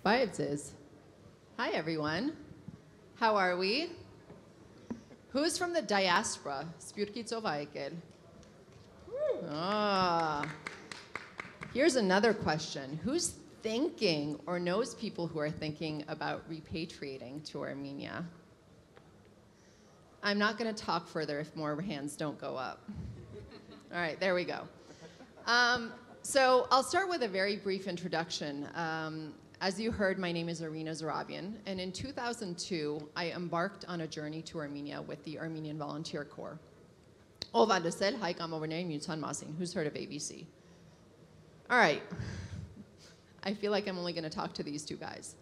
Biases. Hi, everyone. How are we? Who's from the diaspora? Ah. Here's another question. Who's thinking or knows people who are thinking about repatriating to Armenia? I'm not going to talk further if more hands don't go up. All right, there we go. So I'll start with a very brief introduction. As you heard, my name is Arina Zohrabian, and in 2002, I embarked on a journey to Armenia with the Armenian Volunteer Corps. Who's heard of ABC? All right. I feel like I'm only going to talk to these two guys.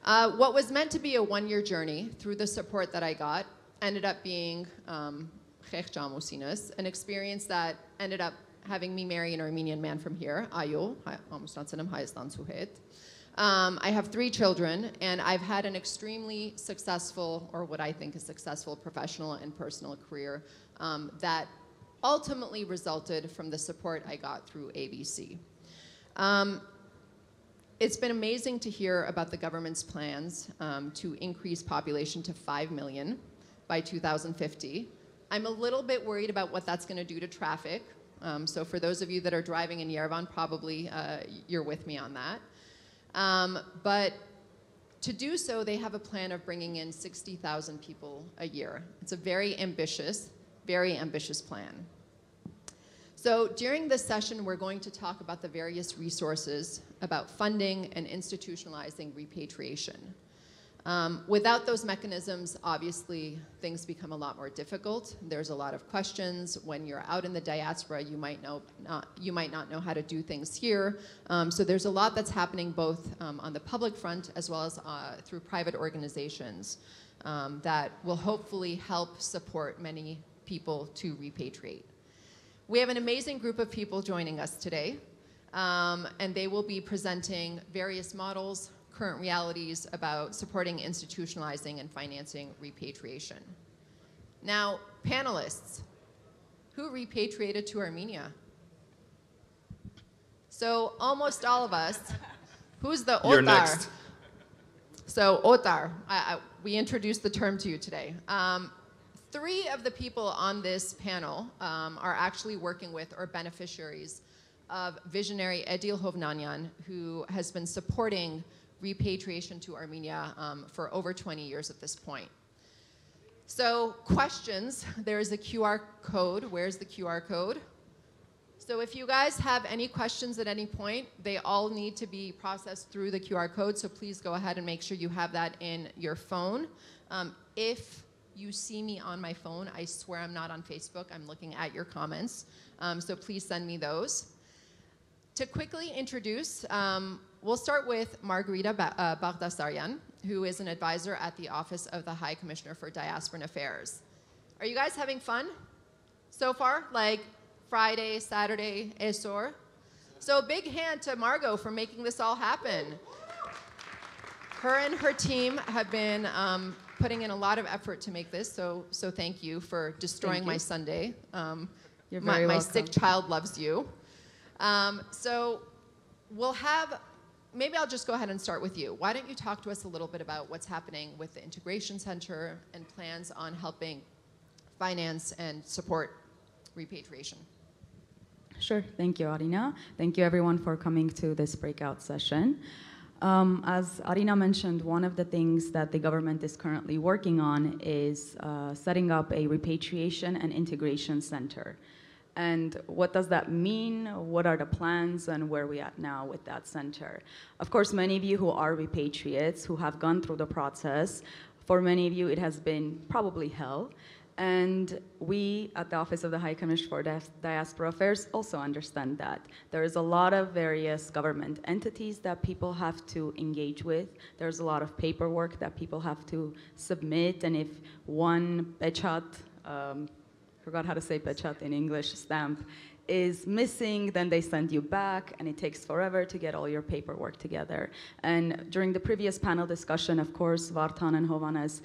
What was meant to be a one-year journey, through the support that I got, ended up being an experience that ended up having me marry an Armenian man from here, Ayo. I have 3 children, and I've had an extremely successful, or what I think is successful, professional and personal career that ultimately resulted from the support I got through ABC. It's been amazing to hear about the government's plans to increase population to 5 million by 2050. I'm a little bit worried about what that's going to do to traffic. So for those of you that are driving in Yerevan, probably you're with me on that. But to do so, they have a plan of bringing in 60,000 people a year. It's a very ambitious plan. So during this session, we're going to talk about the various resources, about funding and institutionalizing repatriation. Without those mechanisms, obviously, things become a lot more difficult. There's a lot of questions. When you're out in the diaspora, you might not know how to do things here. So there's a lot that's happening both on the public front as well as through private organizations that will hopefully help support many people to repatriate. We have an amazing group of people joining us today, and they will be presenting various models, current realities about supporting, institutionalizing, and financing repatriation. Now, panelists, who repatriated to Armenia? So almost all of us. Who's the Otar? You're next. So Otar, we introduced the term to you today. 3 of the people on this panel are actually working with or beneficiaries of visionary Edil Hovnanian, who has been supporting repatriation to Armenia for over 20 years at this point. So questions, there's a QR code. Where's the QR code? So if you guys have any questions at any point, they all need to be processed through the QR code, so please go ahead and make sure you have that in your phone. If you see me on my phone, I swear I'm not on Facebook. I'm looking at your comments, so please send me those. To quickly introduce, we'll start with Margarita Baghdasaryan, who is an advisor at the Office of the High Commissioner for Diasporan Affairs. Are you guys having fun so far? Like Friday, Saturday, Esor? So a big hand to Margot for making this all happen. Her and her team have been putting in a lot of effort to make this, so thank you for destroying my Sunday. You're very welcome. My sick child loves you. So we'll have, maybe I'll just go ahead and start with you. Why don't you talk to us a little bit about what's happening with the Integration Center and plans on helping finance and support repatriation? Sure, thank you, Arina. Thank you everyone for coming to this breakout session. As Arina mentioned, one of the things that the government is currently working on is setting up a repatriation and integration center. And what does that mean? What are the plans and where are we at now with that center? Of course, many of you who are repatriates, who have gone through the process, for many of you it has been probably hell. And we at the Office of the High Commissioner for Diaspora Affairs also understand that. There is a lot of various government entities that people have to engage with. There's a lot of paperwork that people have to submit, and if one pechat, forgot how to say pechat in English, stamp, is missing, then they send you back, and it takes forever to get all your paperwork together. And during the previous panel discussion, of course, Vartan and Hovanes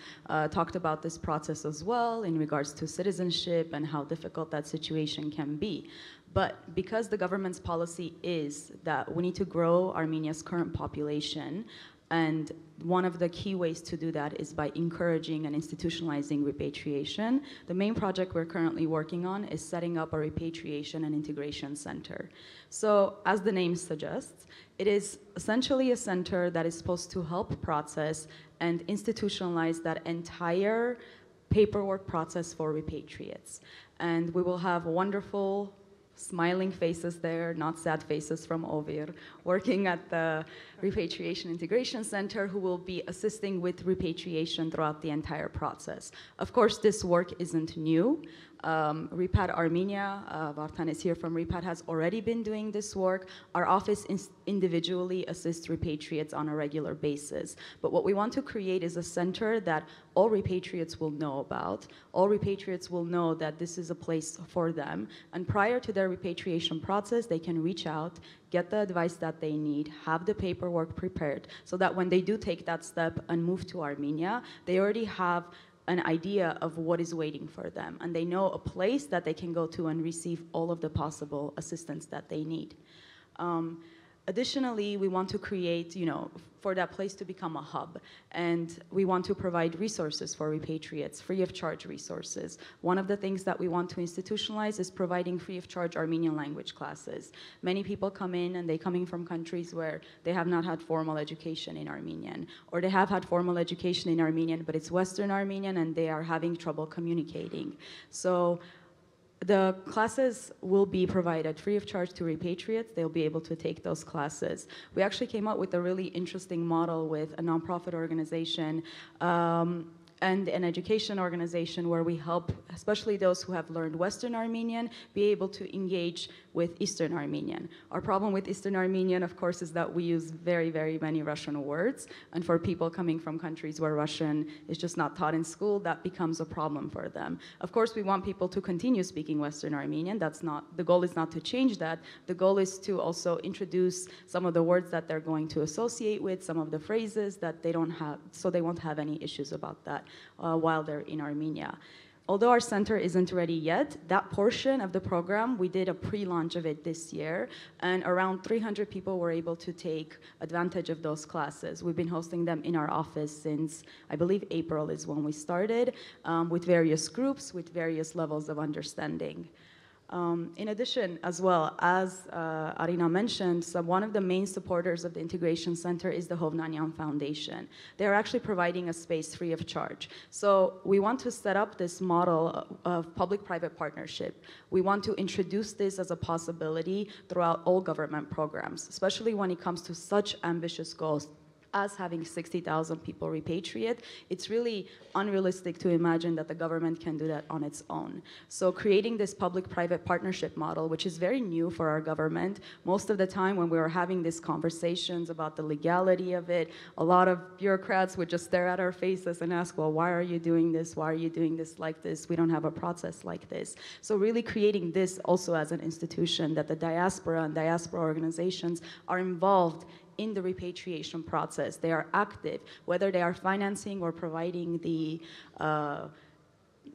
talked about this process as well in regards to citizenship and how difficult that situation can be. But because the government's policy is that we need to grow Armenia's current population, And one of the key ways to do that is by encouraging and institutionalizing repatriation. The main project we're currently working on is setting up a repatriation and integration center. So as the name suggests, it is essentially a center that is supposed to help process and institutionalize that entire paperwork process for repatriates. And we will have wonderful smiling faces there, not sad faces from Ovir, working at the Repatriation Integration Center, who will be assisting with repatriation throughout the entire process. Of course, this work isn't new. Repat Armenia, Vartan is here from Repat, has already been doing this work. Our office individually assists repatriates on a regular basis. But what we want to create is a center that all repatriates will know about. All repatriates will know that this is a place for them. And prior to their repatriation process, they can reach out, get the advice that they need, have the paperwork prepared, so that when they do take that step and move to Armenia, they already have an idea of what is waiting for them, and they know a place that they can go to and receive all of the possible assistance that they need. Additionally, we want to create, for that place to become a hub, and we want to provide resources for repatriates, free of charge resources. One of the things that we want to institutionalize is providing free of charge Armenian language classes. Many people come in and they're coming from countries where they have not had formal education in Armenian, or they have had formal education in Armenian, but it's Western Armenian and they are having trouble communicating. So the classes will be provided free of charge to repatriates. They'll be able to take those classes. We actually came up with a really interesting model with a nonprofit organization and an education organization where we help, especially those who have learned Western Armenian, be able to engage with Eastern Armenian. Our problem with Eastern Armenian, of course, is that we use very, very many Russian words. And for people coming from countries where Russian is just not taught in school, that becomes a problem for them. Of course, we want people to continue speaking Western Armenian. The goal is not to change that. The goal is to also introduce some of the words that they're going to associate with, some of the phrases that they don't have, so they won't have any issues about that while they're in Armenia. Although our center isn't ready yet, that portion of the program, we did a pre-launch of it this year, and around 300 people were able to take advantage of those classes. We've been hosting them in our office since, I believe, April is when we started, with various groups, with various levels of understanding. In addition, as well, as Arina mentioned, one of the main supporters of the Integration Center is the Hovnanian Foundation. They're actually providing a space free of charge. So we want to set up this model of public-private partnership. We want to introduce this as a possibility throughout all government programs, especially when it comes to such ambitious goals as having 60,000 people repatriate. It's really unrealistic to imagine that the government can do that on its own. So creating this public-private partnership model, which is very new for our government, most of the time when we were having these conversations about the legality of it, a lot of bureaucrats would just stare at our faces and ask, well, why are you doing this? Why are you doing this like this? We don't have a process like this. So really creating this also as an institution, that the diaspora and diaspora organizations are involved in the repatriation process. They are active, whether they are financing or providing the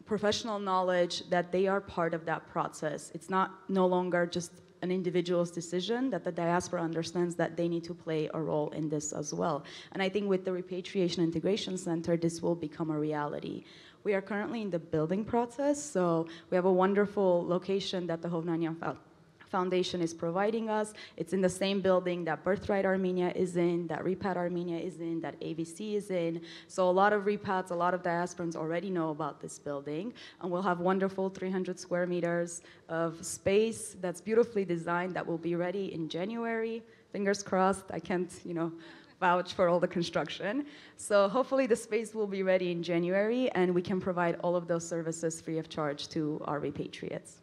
professional knowledge, that they are part of that process. It's no longer just an individual's decision, that the diaspora understands that they need to play a role in this as well. And I think with the Repatriation Integration Center, this will become a reality. We are currently in the building process, so we have a wonderful location that the Hovnanian Foundation is providing us. It's in the same building that Birthright Armenia is in, that Repat Armenia is in, that AVC is in. So a lot of Repats, a lot of diasporans already know about this building. And we'll have wonderful 300 square meters of space that's beautifully designed that will be ready in January. Fingers crossed. I can't, vouch for all the construction. So hopefully the space will be ready in January and we can provide all of those services free of charge to our repatriates.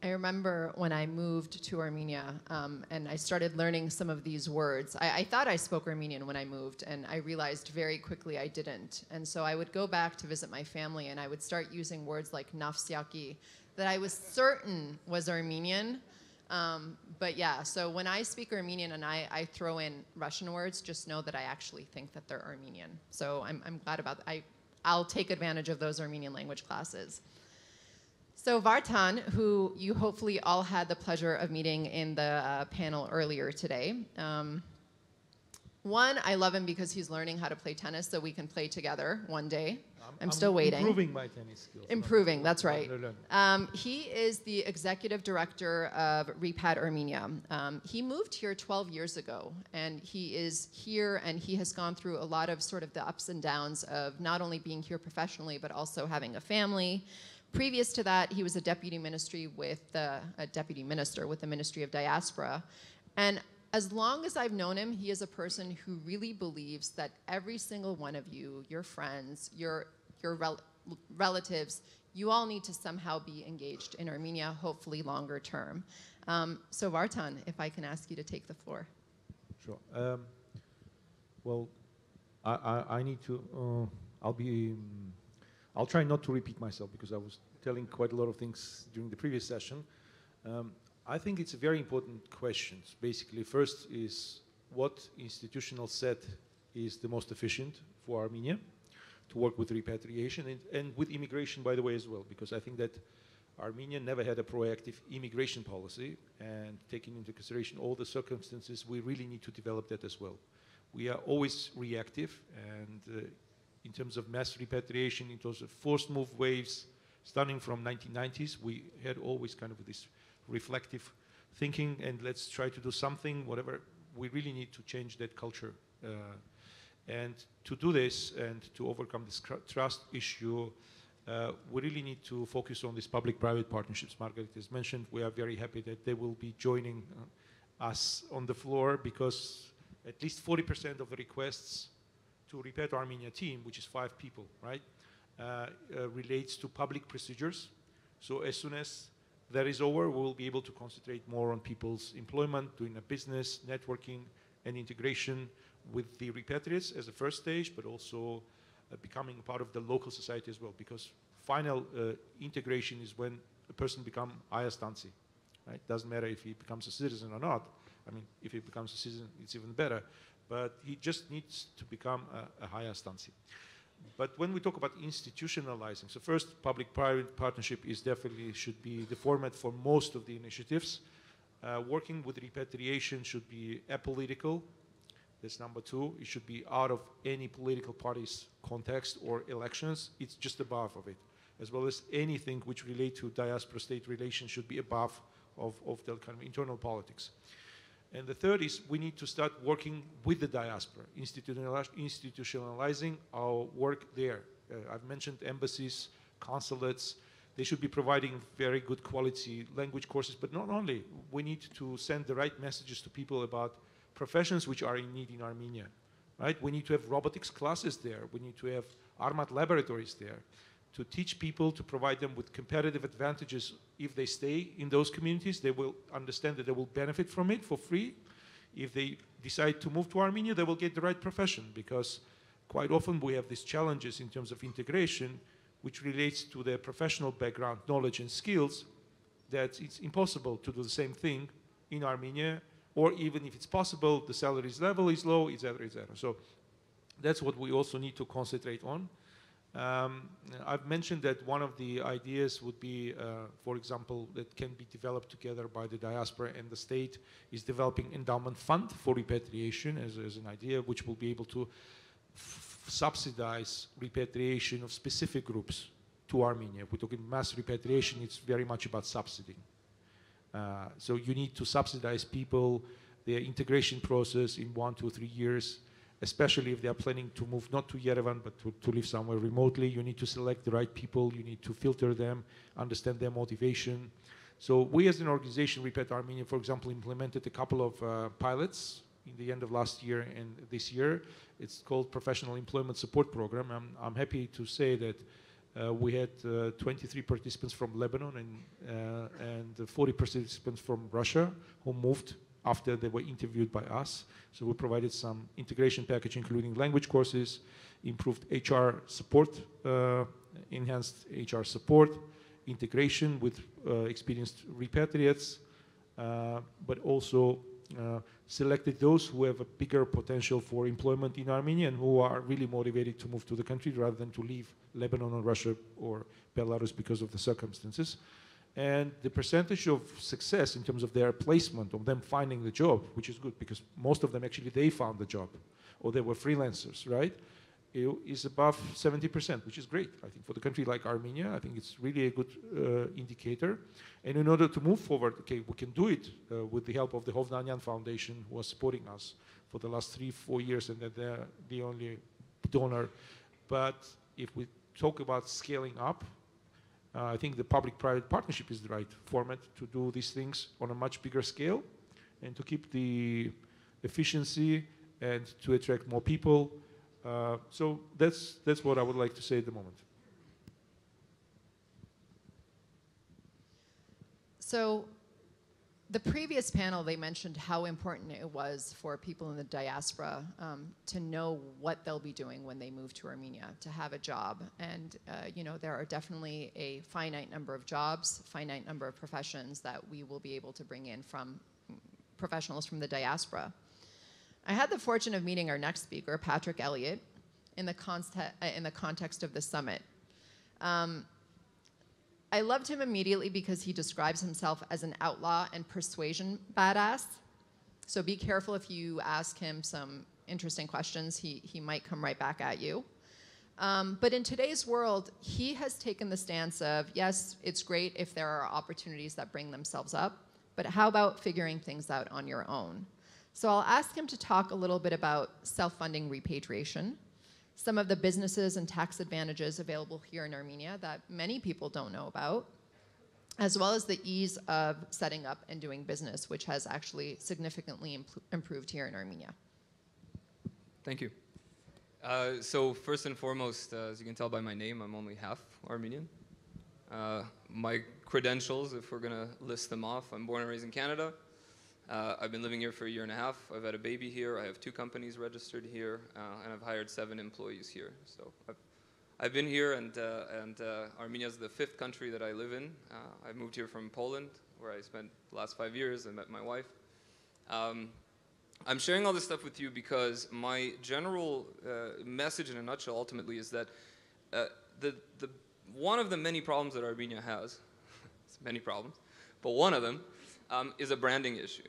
I remember when I moved to Armenia and I started learning some of these words. I thought I spoke Armenian when I moved, and I realized very quickly I didn't. And so I would go back to visit my family and I would start using words like nafsyaki that I was certain was Armenian. But yeah, so when I speak Armenian and I throw in Russian words, just know that I actually think that they're Armenian. So I'm glad about that. I'll take advantage of those Armenian language classes. So Vartan, who you hopefully all had the pleasure of meeting in the panel earlier today. One, I love him because he's learning how to play tennis so we can play together one day. I'm still waiting. Improving my tennis skills. Improving, that's right. He is the executive director of Repat, Armenia. He moved here 12 years ago, and he is here, and he has gone through a lot of sort of the ups and downs of not only being here professionally, but also having a family. Previous to that, he was a deputy minister with the Ministry of Diaspora. And as long as I've known him, he is a person who really believes that every single one of you, your friends, your relatives, you all need to somehow be engaged in Armenia, hopefully longer term. So Vartan, if I can ask you to take the floor. Sure. Well, I need to, I'll try not to repeat myself because I was telling quite a lot of things during the previous session. I think it's a very important question. Basically, first is what institutional set is the most efficient for Armenia to work with repatriation and with immigration, by the way, as well, because I think that Armenia never had a proactive immigration policy, and taking into consideration all the circumstances, we really need to develop that as well. We are always reactive, and in terms of mass repatriation, in terms of forced move waves, starting from 1990s, we had always kind of this reflective thinking, and let's try to do something, whatever. We really need to change that culture. And to do this and to overcome this trust issue, we really need to focus on these public-private partnerships. Margarita has mentioned, we are very happy that they will be joining us on the floor, because at least 40% of the requests to Repat Armenia team, which is 5 people, right, relates to public procedures. So as soon as that is over, we'll be able to concentrate more on people's employment, doing a business, networking, and integration with the repatriates as a first stage, but also becoming part of the local society as well, because final integration is when a person becomes ayastansi, right? Doesn't matter if he becomes a citizen or not. I mean, if he becomes a citizen, it's even better, but he just needs to become a ayastansi. But when we talk about institutionalizing, so first, public-private partnership is definitely should be the format for most of the initiatives. Working with repatriation should be apolitical. That's number 2. It should be out of any political party's context or elections. It's just above of it, as well as anything which relate to diaspora-state relations should be above of the kind of internal politics. And the third is we need to start working with the diaspora, institutionalizing our work there. I've mentioned embassies, consulates. They should be providing very good quality language courses, but not only. We need to send the right messages to people about professions which are in need in Armenia, right? We need to have robotics classes there. We need to have Armat laboratories there to teach people, to provide them with competitive advantages. If they stay in those communities, they will understand that they will benefit from it for free. If they decide to move to Armenia, they will get the right profession, because quite often we have these challenges in terms of integration, which relates to their professional background, knowledge, and skills, that it's impossible to do the same thing in Armenia, or even if it's possible, the salaries level is low, etc., etc. So that's what we also need to concentrate on. I've mentioned that one of the ideas would be, for example, that can be developed together by the diaspora and the state, is developing endowment fund for repatriation as an idea, which will be able to subsidize repatriation of specific groups to Armenia. If we're talking mass repatriation, it's very much about subsidy. So you need to subsidize people, their integration process in 1, 2, 3 years, especially if they are planning to move not to Yerevan, but to live somewhere remotely. You need to select the right people, you need to filter them, understand their motivation. So we as an organization, Repat Armenia, for example, implemented a couple of pilots in the end of last year and this year. It's called Professional Employment Support Program. I'm happy to say that we had 23 participants from Lebanon and 40 participants from Russia who moved after they were interviewed by us. So we provided some integration package, including language courses, improved HR support, enhanced HR support, integration with experienced repatriates, but also selected those who have a bigger potential for employment in Armenia and who are really motivated to move to the country rather than to leave Lebanon or Russia or Belarus because of the circumstances. And the percentage of success in terms of their placement, of them finding the job, which is good because most of them actually, they found the job or they were freelancers, right? It is above 70%, which is great. I think for the country like Armenia, I think it's really a good indicator. And in order to move forward, okay, we can do it with the help of the Hovnanian Foundation, who was supporting us for the last 3-4 years, and that they're the only donor. But if we talk about scaling up, I think the public-private partnership is the right format to do these things on a much bigger scale and to keep the efficiency and to attract more people. So that's what I would like to say at the moment. So the previous panel, they mentioned how important it was for people in the diaspora to know what they'll be doing when they move to Armenia, to have a job. And you know, there are definitely a finite number of jobs, finite number of professions that we will be able to bring in from professionals from the diaspora. I had the fortune of meeting our next speaker, Patrick Elliott, in the context of the summit. I loved him immediately because he describes himself as an outlaw and persuasion badass. So be careful if you ask him some interesting questions, he might come right back at you. But in today's world, he has taken the stance of, yes, it's great if there are opportunities that bring themselves up, but how about figuring things out on your own? So I'll ask him to talk a little bit about self-funding repatriation, some of the businesses and tax advantages available here in Armenia that many people don't know about, as well as the ease of setting up and doing business, which has actually significantly improved here in Armenia. Thank you. So first and foremost, as you can tell by my name, I'm only half Armenian. My credentials, if we're going to list them off, I'm born and raised in Canada. I've been living here for 1.5 years. I've had a baby here. I have 2 companies registered here, and I've hired 7 employees here. So I've been here, and Armenia is the 5th country that I live in. I moved here from Poland, where I spent the last 5 years. I met my wife. I'm sharing all this stuff with you because my general message in a nutshell ultimately is that one of the many problems that Armenia has, it's many problems, but one of them is a branding issue.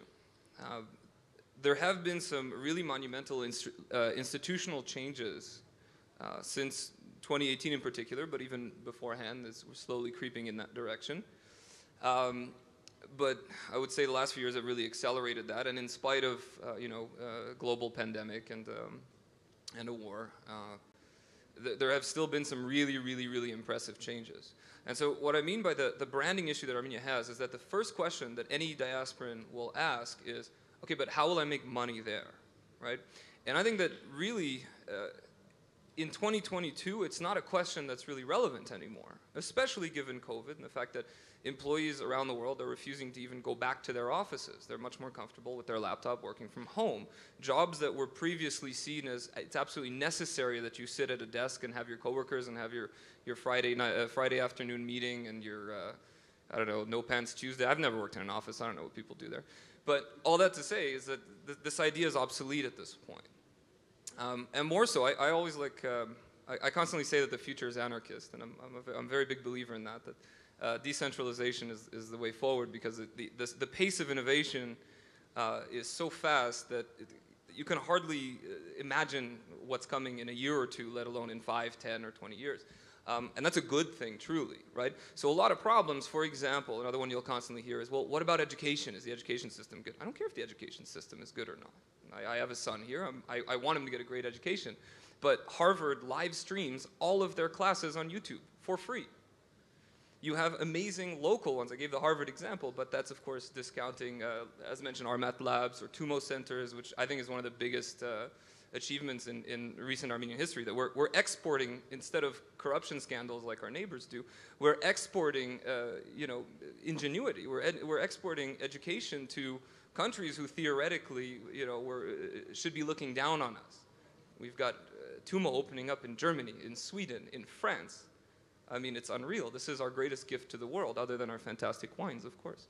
There have been some really monumental institutional changes since 2018 in particular, but even beforehand, as we're slowly creeping in that direction. But I would say the last few years have really accelerated that, and in spite of global pandemic and a war, there have still been some really, really, really impressive changes. And so what I mean by the branding issue that Armenia has is that the first question that any diasporan will ask is, okay, but how will I make money there, right? And I think that really, in 2022, it's not a question that's really relevant anymore, especially given COVID and the fact that employees around the world are refusing to even go back to their offices. They're much more comfortable with their laptop working from home. Jobs that were previously seen as it's absolutely necessary that you sit at a desk and have your coworkers and have your Friday afternoon meeting and your, I don't know, no pants Tuesday. I've never worked in an office. I don't know what people do there. But all that to say is that this idea is obsolete at this point. And more so, I always like, I constantly say that the future is anarchist, and I'm a very big believer in that decentralization is the way forward, because the pace of innovation is so fast that you can hardly imagine what's coming in a year or two, let alone in 5, 10, or 20 years. And that's a good thing, truly, right? So a lot of problems, for example, another one you'll constantly hear is, well, what about education? Is the education system good? I don't care if the education system is good or not. I have a son here. I want him to get a great education. But Harvard live streams all of their classes on YouTube for free. You have amazing local ones. I gave the Harvard example, but that's, of course, discounting, as mentioned, our math labs or TUMO centers, which I think is one of the biggest achievements in recent Armenian history, that we're exporting, instead of corruption scandals like our neighbors do, we're exporting ingenuity. We're exporting education to countries who theoretically should be looking down on us. We've got TUMO opening up in Germany, in Sweden, in France. I mean, it's unreal. This is our greatest gift to the world, other than our fantastic wines, of course.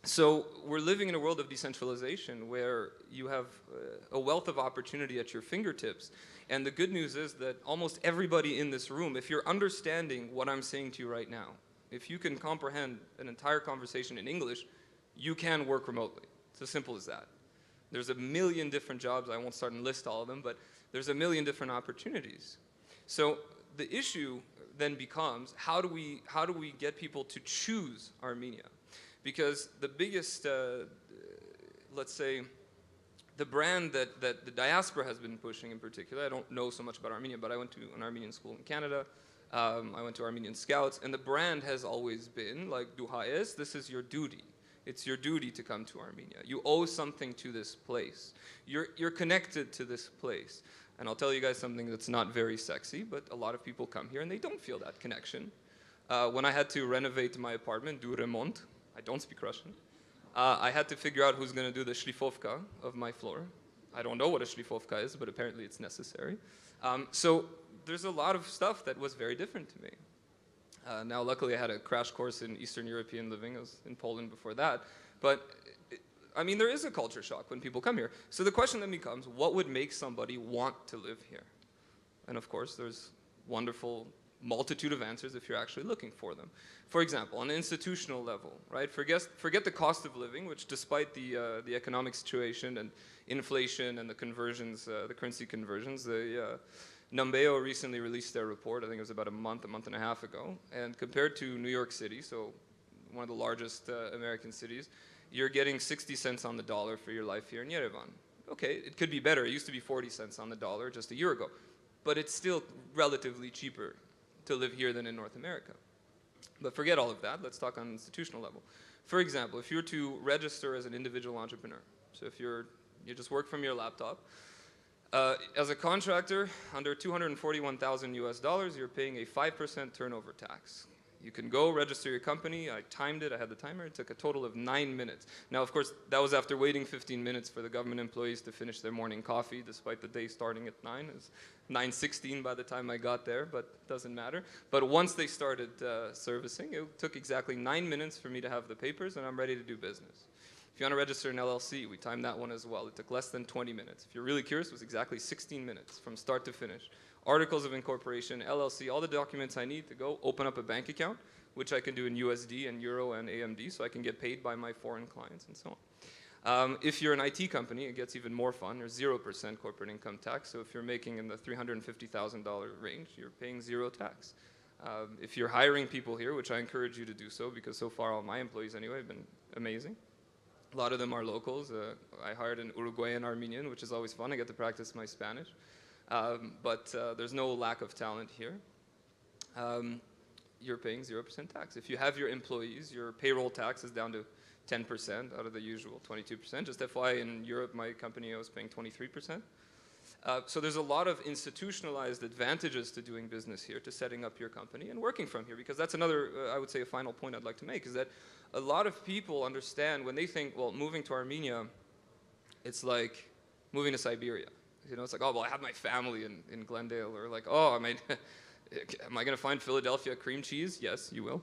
So we're living in a world of decentralization where you have a wealth of opportunity at your fingertips. And the good news is that almost everybody in this room, if you're understanding what I'm saying to you right now, if you can comprehend an entire conversation in English, you can work remotely. It's as simple as that. There's a million different jobs. I won't start and list all of them, but there's a million different opportunities. So the issue then becomes, how do we get people to choose Armenia? Because the biggest, let's say, the brand that the diaspora has been pushing in particular, I don't know so much about Armenia, but I went to an Armenian school in Canada. I went to Armenian Scouts, and the brand has always been like, duhaes, this is your duty. It's your duty to come to Armenia. You owe something to this place. You're connected to this place. And I'll tell you guys something that's not very sexy, but a lot of people come here and they don't feel that connection. When I had to renovate my apartment, do remont, I don't speak Russian, I had to figure out who's going to do the shlifovka of my floor. I don't know what a shlifovka is, but apparently it's necessary. So there's a lot of stuff that was very different to me. Now, luckily, I had a crash course in Eastern European living. I was in Poland before that. But, I mean, there is a culture shock when people come here. So the question then becomes, what would make somebody want to live here? And, of course, there's wonderful multitude of answers if you're actually looking for them. For example, on an institutional level, right? Forget the cost of living, which despite the economic situation and inflation and the conversions, the currency conversions, Numbeo recently released their report, I think it was about a month and a half ago, and compared to New York City, so one of the largest American cities, you're getting 60 cents on the dollar for your life here in Yerevan. Okay, it could be better. It used to be 40 cents on the dollar just a year ago, but it's still relatively cheaper to live here than in North America. But forget all of that. Let's talk on an institutional level. For example, if you're to register as an individual entrepreneur, so if you just work from your laptop, as a contractor, under 241,000 US dollars, you're paying a 5% turnover tax. You can go register your company. I timed it. I had the timer. It took a total of 9 minutes. Now, of course, that was after waiting 15 minutes for the government employees to finish their morning coffee, despite the day starting at 9. It was 9:16 by the time I got there, but it doesn't matter. But once they started servicing, it took exactly 9 minutes for me to have the papers, and I'm ready to do business. If you want to register an LLC, we timed that one as well. It took less than 20 minutes. If you're really curious, it was exactly 16 minutes from start to finish. Articles of incorporation, LLC, all the documents I need to go open up a bank account, which I can do in USD and Euro and AMD, so I can get paid by my foreign clients and so on. If you're an IT company, it gets even more fun. There's 0% corporate income tax, so if you're making in the $350,000 range, you're paying 0 tax. If you're hiring people here, which I encourage you to do so, because so far all my employees anyway have been amazing. A lot of them are locals. I hired an Uruguayan Armenian, which is always fun. I get to practice my Spanish. But there's no lack of talent here. You're paying 0% tax. If you have your employees, your payroll tax is down to 10% out of the usual 22%. Just FYI, in Europe, my company, I was paying 23%. So there's a lot of institutionalized advantages to doing business here, to setting up your company and working from here, because that's another, I would say, a final point I'd like to make, is that a lot of people understand when they think, well, moving to Armenia, it's like moving to Siberia. You know, it's like, oh, well, I have my family in Glendale, or like, oh, am I going to find Philadelphia cream cheese? Yes, you will.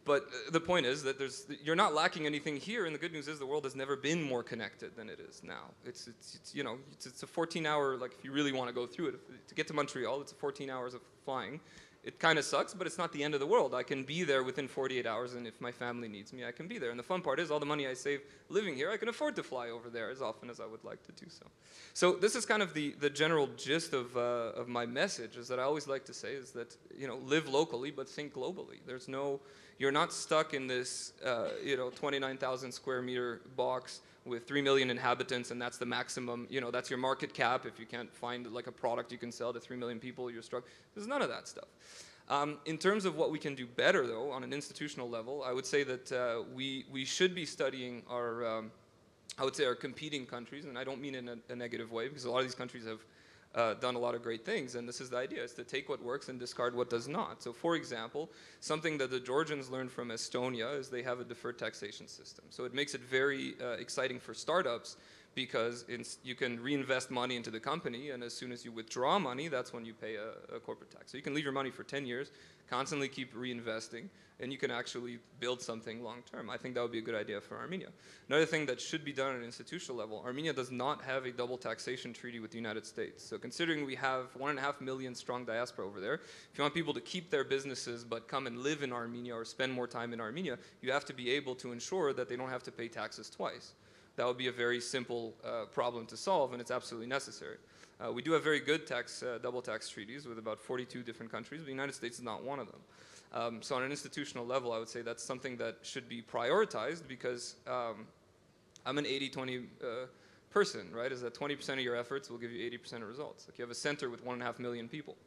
But the point is that you're not lacking anything here, and the good news is the world has never been more connected than it is now. It's a 14-hour, like, if you really want to go through it, to get to Montreal, it's 14 hours of flying. It kind of sucks, but it's not the end of the world. I can be there within 48 hours, and if my family needs me, I can be there. And the fun part is all the money I save living here, I can afford to fly over there as often as I would like to do so. So this is kind of the general gist of my message, is that I always like to say is that, live locally, but think globally. You're not stuck in this, 29,000 square meter box with 3 million inhabitants, and that's the maximum, that's your market cap. If you can't find like a product you can sell to 3 million people, you're struggling. There's none of that stuff. In terms of what we can do better, though, on an institutional level, I would say that we should be studying our competing countries, and I don't mean in a negative way, because a lot of these countries have done a lot of great things, and this is the idea, is to take what works and discard what does not. So for example, something that the Georgians learned from Estonia is they have a deferred taxation system. So it makes it very exciting for startups, because you can reinvest money into the company, and as soon as you withdraw money, that's when you pay a corporate tax. So you can leave your money for 10 years, constantly keep reinvesting, and you can actually build something long term. I think that would be a good idea for Armenia. Another thing that should be done at an institutional level, Armenia does not have a double taxation treaty with the United States. So considering we have 1.5 million strong diaspora over there, if you want people to keep their businesses but come and live in Armenia or spend more time in Armenia, you have to be able to ensure that they don't have to pay taxes twice. That would be a very simple problem to solve, and it's absolutely necessary. We do have very good double tax treaties with about 42 different countries, but the United States is not one of them. So on an institutional level, I would say that's something that should be prioritized, because I'm an 80-20 person, right? Is that 20% of your efforts will give you 80% of results. Like, you have a center with 1.5 million people.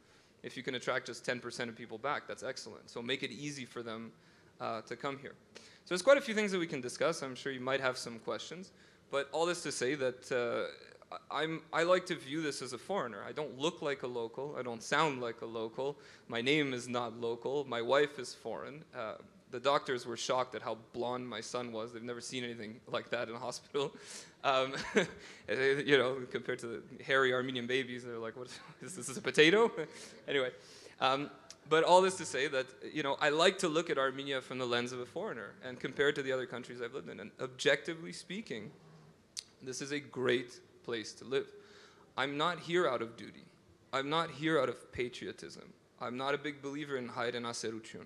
If you can attract just 10% of people back, that's excellent. So make it easy for them to come here. So there's quite a few things that we can discuss. I'm sure you might have some questions. But all this to say that I like to view this as a foreigner. I don't look like a local. I don't sound like a local. My name is not local. My wife is foreign. The doctors were shocked at how blonde my son was. They've never seen anything like that in a hospital. You know, compared to the hairy Armenian babies, they're like, "What is this? Is a potato?" Anyway. But all this to say that, you know, I like to look at Armenia from the lens of a foreigner and compare it to the other countries I've lived in. And objectively speaking, this is a great place to live. I'm not here out of duty. I'm not here out of patriotism. I'm not a big believer in hayre naseruchun.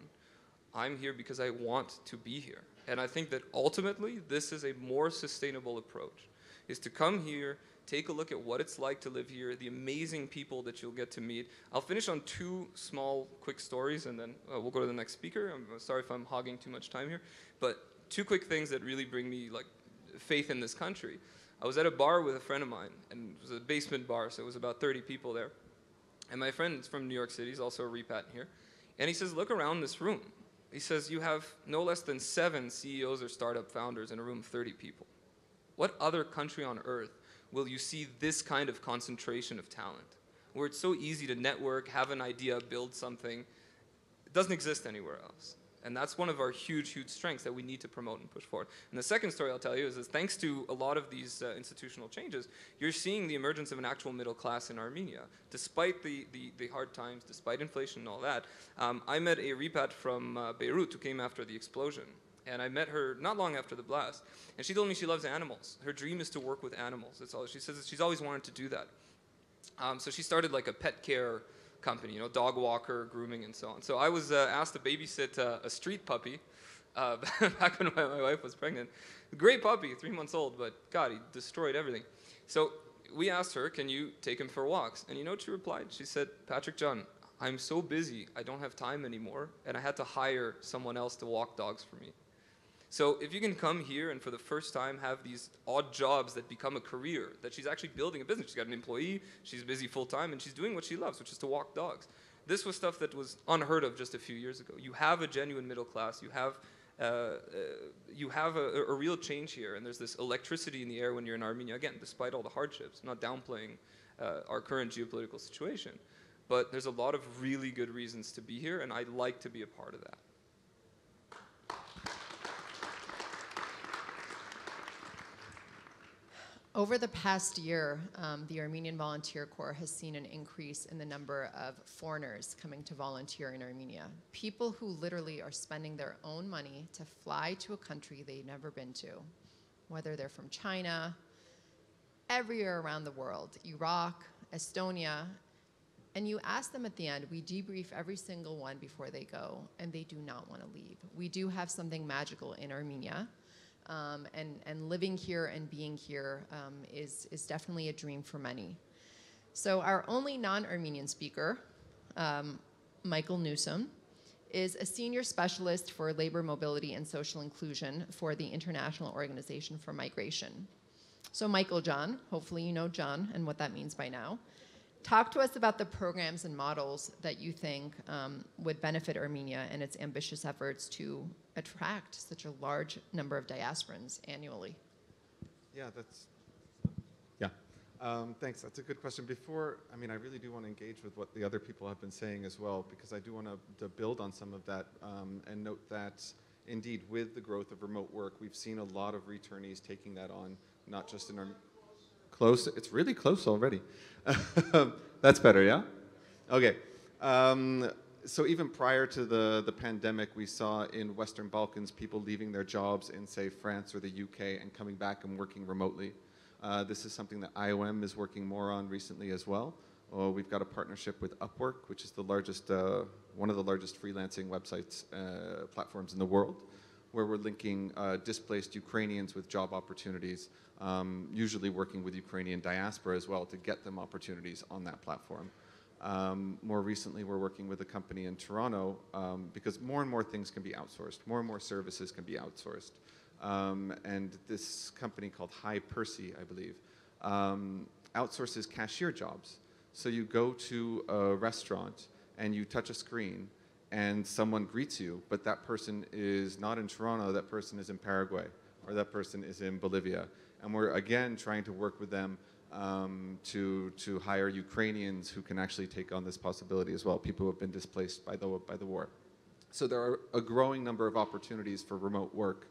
I'm here because I want to be here. And I think that ultimately this is a more sustainable approach, is to come here, take a look at what it's like to live here, the amazing people that you'll get to meet. I'll finish on two small, quick stories, and then we'll go to the next speaker. I'm sorry if I'm hogging too much time here, but two quick things that really bring me like faith in this country. I was at a bar with a friend of mine, and it was a basement bar, so it was about 30 people there. And my friend is from New York City, he's also a repat here, and he says, look around this room. He says, you have no less than 7 CEOs or startup founders in a room of 30 people. What other country on earth will you see this kind of concentration of talent, where it's so easy to network, have an idea, build something? It doesn't exist anywhere else. And that's one of our huge, huge strengths that we need to promote and push forward. And the second story I'll tell you is thanks to a lot of these institutional changes, you're seeing the emergence of an actual middle class in Armenia. Despite the hard times, despite inflation and all that, I met a repat from Beirut who came after the explosion. And I met her not long after the blast. And she told me she loves animals. Her dream is to work with animals. That's all. She says that she's always wanted to do that. So she started like a pet care company, you know, dog walker, grooming, and so on. So I was asked to babysit a street puppy back when my wife was pregnant. Great puppy, 3 months old, but God, he destroyed everything. So we asked her, can you take him for walks? And you know what she replied? She said, Patrick John, I'm so busy, I don't have time anymore, and I had to hire someone else to walk dogs for me. So if you can come here and for the first time have these odd jobs that become a career, that she's actually building a business. She's got an employee, she's busy full time, and she's doing what she loves, which is to walk dogs. This was stuff that was unheard of just a few years ago. You have a genuine middle class, you have a real change here, and there's this electricity in the air when you're in Armenia, again, despite all the hardships. I'm not downplaying our current geopolitical situation, but there's a lot of really good reasons to be here, and I'd like to be a part of that. Over the past year, the Armenian Volunteer Corps has seen an increase in the number of foreigners coming to volunteer in Armenia. People who literally are spending their own money to fly to a country they've never been to, whether they're from China, everywhere around the world, Iraq, Estonia, and you ask them at the end, we debrief every single one before they go, and they do not want to leave. We do have something magical in Armenia. And living here and being here is definitely a dream for many. So our only non-Armenian speaker, Michael Newson, is a senior specialist for labor mobility and social inclusion for the International Organization for Migration. So Michael John, hopefully you know John and what that means by now. Talk to us about the programs and models that you think would benefit Armenia and its ambitious efforts to attract such a large number of diasporans annually. Thanks. That's a good question. I really do want to engage with what the other people have been saying as well, because I do want to build on some of that and note that, indeed, with the growth of remote work, we've seen a lot of returnees taking that on, not just in our... Close. It's really close already. That's better, yeah? Okay. So even prior to the pandemic, we saw in Western Balkans people leaving their jobs in, say, France or the UK and coming back and working remotely. This is something that IOM is working more on recently as well. We've got a partnership with Upwork, which is the largest, one of the largest freelancing websites, platforms in the world, where we're linking displaced Ukrainians with job opportunities, usually working with Ukrainian diaspora as well to get them opportunities on that platform. More recently, we're working with a company in Toronto because more and more things can be outsourced. More and more services can be outsourced. And this company called Hi Percy, I believe, outsources cashier jobs. So you go to a restaurant and you touch a screen and someone greets you, but that person is not in Toronto, that person is in Paraguay, or that person is in Bolivia. And we're, again, trying to work with them to hire Ukrainians who can actually take on this possibility as well, people who have been displaced by the war. So there are a growing number of opportunities for remote work.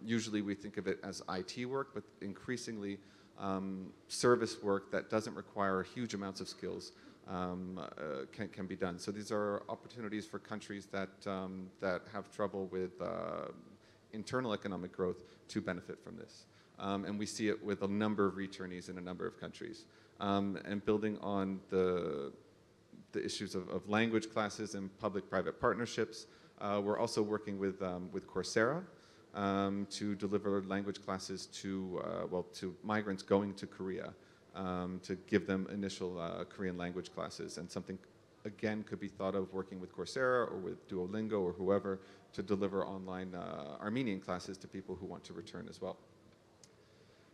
Usually we think of it as IT work, but increasingly service work that doesn't require huge amounts of skills can be done. So these are opportunities for countries that have trouble with internal economic growth to benefit from this. And we see it with a number of returnees in a number of countries. And building on the issues of language classes and public-private partnerships, we're also working with Coursera to deliver language classes to migrants going to Korea, to give them initial Korean language classes. And something, again, could be thought of working with Coursera or with Duolingo or whoever to deliver online Armenian classes to people who want to return as well.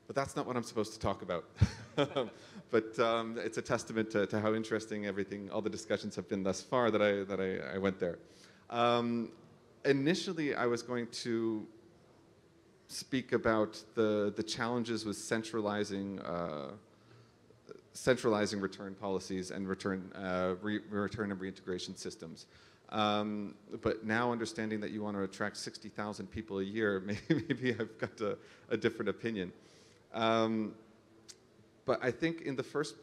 But that's not what I'm supposed to talk about. But it's a testament to how interesting all the discussions have been thus far that I went there. Initially, I was going to speak about the challenges with centralizing return policies and return and reintegration systems. But now understanding that you want to attract 60,000 people a year, maybe I've got a different opinion. But I think in the first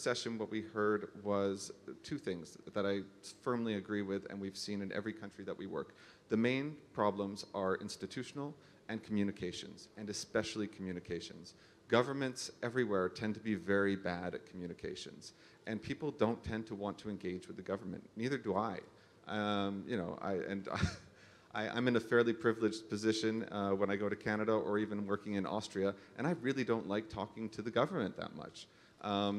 session, what we heard was two things that I firmly agree with, and we've seen in every country that we work. The main problems are institutional and communications, and especially communications. Governments everywhere tend to be very bad at communications, and people don't tend to want to engage with the government. Neither do I. I'm in a fairly privileged position when I go to Canada or even working in Austria, and I really don't like talking to the government that much.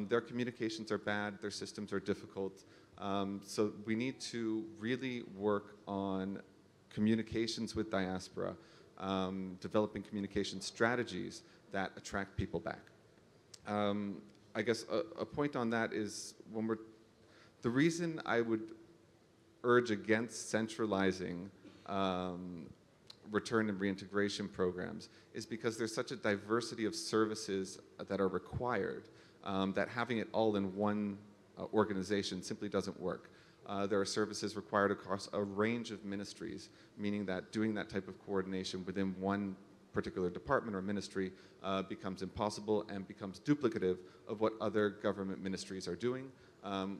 Their communications are bad, their systems are difficult, so we need to really work on communications with diaspora, developing communication strategies that attract people back. I guess a point on that is the reason I would urge against centralizing return and reintegration programs is because there's such a diversity of services that are required that having it all in one organization simply doesn't work. There are services required across a range of ministries, meaning that doing that type of coordination within one particular department or ministry becomes impossible and becomes duplicative of what other government ministries are doing,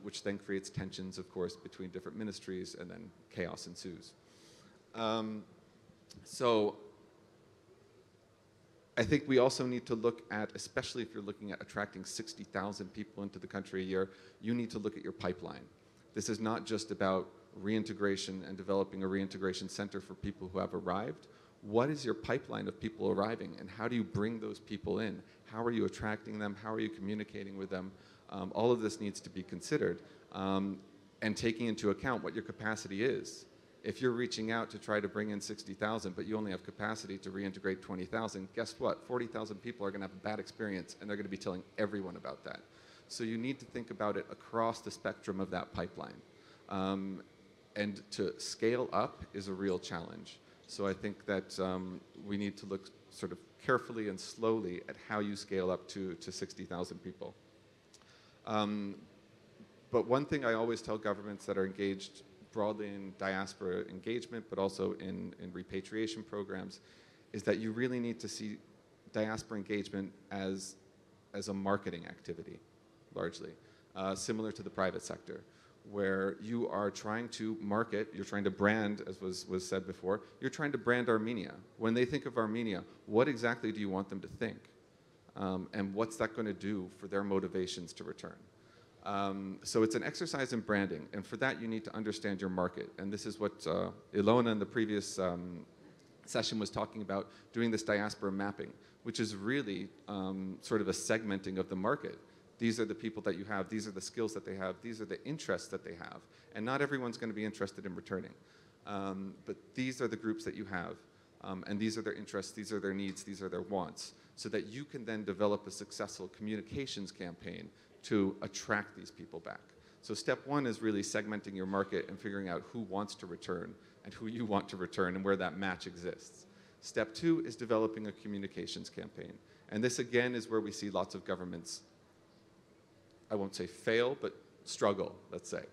which then creates tensions, of course, between different ministries, and then chaos ensues. So I think we also need to look at, especially if you're looking at attracting 60,000 people into the country a year, you need to look at your pipeline. This is not just about reintegration and developing a reintegration center for people who have arrived. What is your pipeline of people arriving, and how do you bring those people in? How are you attracting them? How are you communicating with them? All of this needs to be considered, and taking into account what your capacity is. If you're reaching out to try to bring in 60,000, but you only have capacity to reintegrate 20,000, guess what? 40,000 people are going to have a bad experience, and they're going to be telling everyone about that. So you need to think about it across the spectrum of that pipeline. And to scale up is a real challenge. So I think that we need to look sort of carefully and slowly at how you scale up to 60,000 people. But one thing I always tell governments that are engaged broadly in diaspora engagement, but also in repatriation programs, is that you really need to see diaspora engagement as a marketing activity, largely, similar to the private sector, where you are trying to market, you're trying to brand, as was said before, you're trying to brand Armenia. When they think of Armenia, what exactly do you want them to think? And what's that going to do for their motivations to return? So it's an exercise in branding, and for that you need to understand your market. And this is what Ilona in the previous session was talking about, doing this diaspora mapping, which is really sort of a segmenting of the market. These are the people that you have, these are the skills that they have, these are the interests that they have. And not everyone's going to be interested in returning. But these are the groups that you have, and these are their interests, these are their needs, these are their wants, so that you can then develop a successful communications campaign to attract these people back. So step one is really segmenting your market and figuring out who wants to return and who you want to return and where that match exists. Step two is developing a communications campaign. And this again is where we see lots of governments, I won't say fail, but struggle, let's say.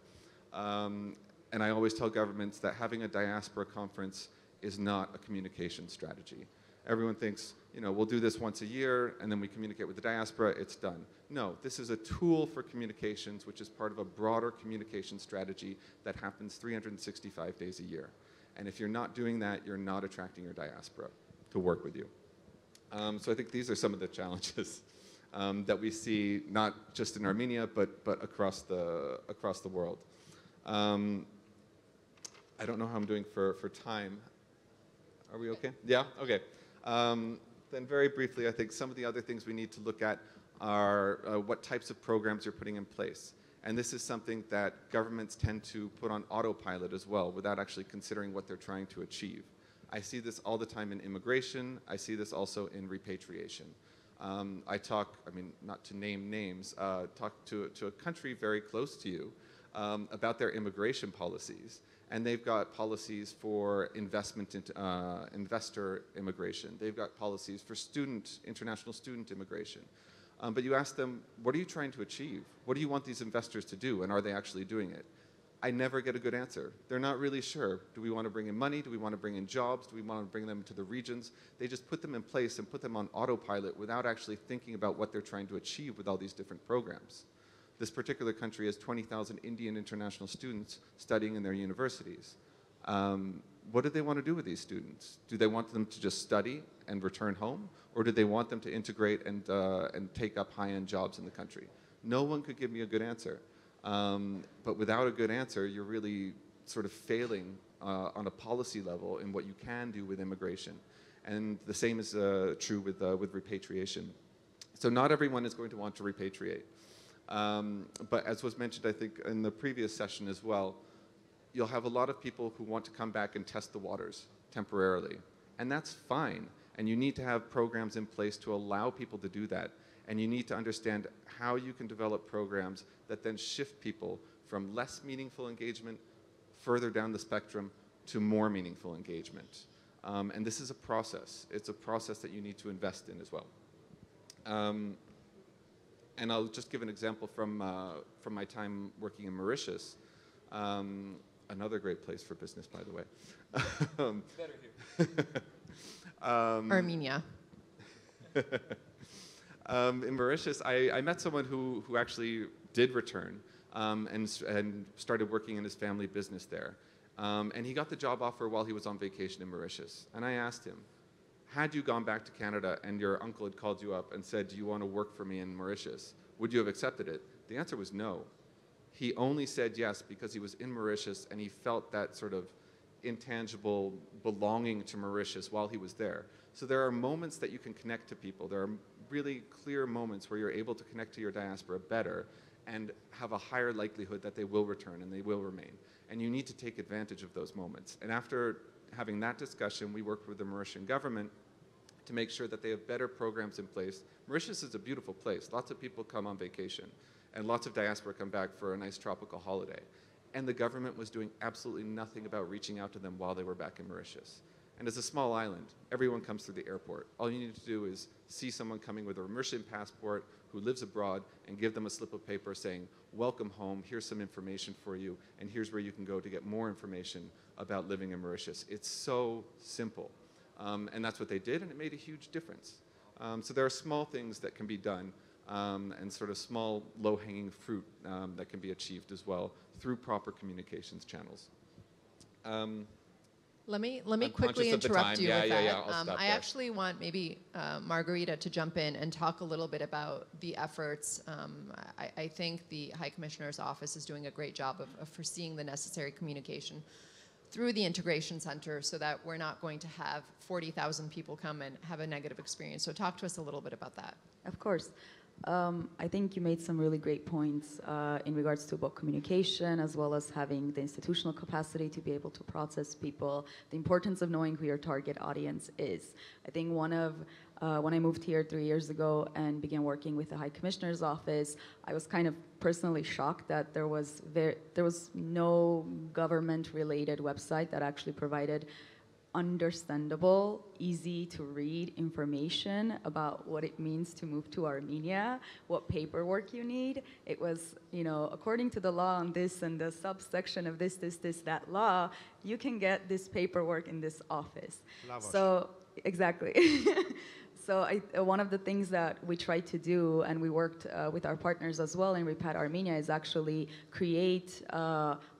And I always tell governments that having a diaspora conference is not a communication strategy. Everyone thinks, you know, we'll do this once a year and then we communicate with the diaspora, it's done. No, this is a tool for communications, which is part of a broader communication strategy that happens 365 days a year. And if you're not doing that, you're not attracting your diaspora to work with you. So I think these are some of the challenges that we see, not just in Armenia, but across the world. I don't know how I'm doing for time. Are we okay? Yeah? Okay. Then very briefly, I think some of the other things we need to look at are what types of programs you're putting in place. And this is something that governments tend to put on autopilot as well, without actually considering what they're trying to achieve. I see this all the time in immigration. I see this also in repatriation. I talk, I mean, not to name names, talk to a country very close to you about their immigration policies. And they've got policies for investment into investor immigration. They've got policies for international student immigration. But you ask them, what are you trying to achieve? What do you want these investors to do? And are they actually doing it? I never get a good answer. They're not really sure. Do we want to bring in money? Do we want to bring in jobs? Do we want to bring them to the regions? They just put them in place and put them on autopilot without actually thinking about what they're trying to achieve with all these different programs. This particular country has 20,000 Indian international students studying in their universities. What do they want to do with these students? Do they want them to just study and return home? Or do they want them to integrate and take up high-end jobs in the country? No one could give me a good answer. But without a good answer, you're really sort of failing on a policy level in what you can do with immigration. And the same is true with repatriation. So not everyone is going to want to repatriate. But as was mentioned, I think, in the previous session as well, you'll have a lot of people who want to come back and test the waters temporarily. And that's fine. And you need to have programs in place to allow people to do that. And you need to understand how you can develop programs that then shift people from less meaningful engagement further down the spectrum to more meaningful engagement. And this is a process. It's a process that you need to invest in as well. And I'll just give an example from my time working in Mauritius. Another great place for business, by the way. Better here. Armenia. In Mauritius, I met someone who actually did return and started working in his family business there. And he got the job offer while he was on vacation in Mauritius. And I asked him, had you gone back to Canada and your uncle had called you up and said, do you want to work for me in Mauritius, would you have accepted it? The answer was no. He only said yes because he was in Mauritius and he felt that sort of intangible belonging to Mauritius while he was there. So there are moments that you can connect to people. There are really clear moments where you're able to connect to your diaspora better and have a higher likelihood that they will return and they will remain. And you need to take advantage of those moments. And after having that discussion, we worked with the Mauritian government to make sure that they have better programs in place. Mauritius is a beautiful place. Lots of people come on vacation, and lots of diaspora come back for a nice tropical holiday. And the government was doing absolutely nothing about reaching out to them while they were back in Mauritius. And as a small island, everyone comes through the airport. All you need to do is see someone coming with a Mauritian passport who lives abroad and give them a slip of paper saying, welcome home, here's some information for you, and here's where you can go to get more information about living in Mauritius. It's so simple. And that's what they did, and it made a huge difference. So there are small things that can be done and sort of small low-hanging fruit that can be achieved as well through proper communications channels. Let me I'm quickly conscious of the interrupt time. you Yeah, with yeah, that. yeah, I'll stop I there. actually want maybe Margarita to jump in and talk a little bit about the efforts. I think the High Commissioner's Office is doing a great job of foreseeing the necessary communication through the Integration Center so that we're not going to have 40,000 people come and have a negative experience. So talk to us a little bit about that. Of course. I think you made some really great points in regards to both communication as well as having the institutional capacity to be able to process people, the importance of knowing who your target audience is. I think when I moved here 3 years ago and began working with the High Commissioner's Office, I was kind of personally shocked that there was no government-related website that actually provided understandable, easy to read information about what it means to move to Armenia, what paperwork you need. It was, according to the law on this and the subsection of this, that law, you can get this paperwork in this office. Lavash. So, exactly. So one of the things that we tried to do, and we worked with our partners as well in Repat Armenia, is actually create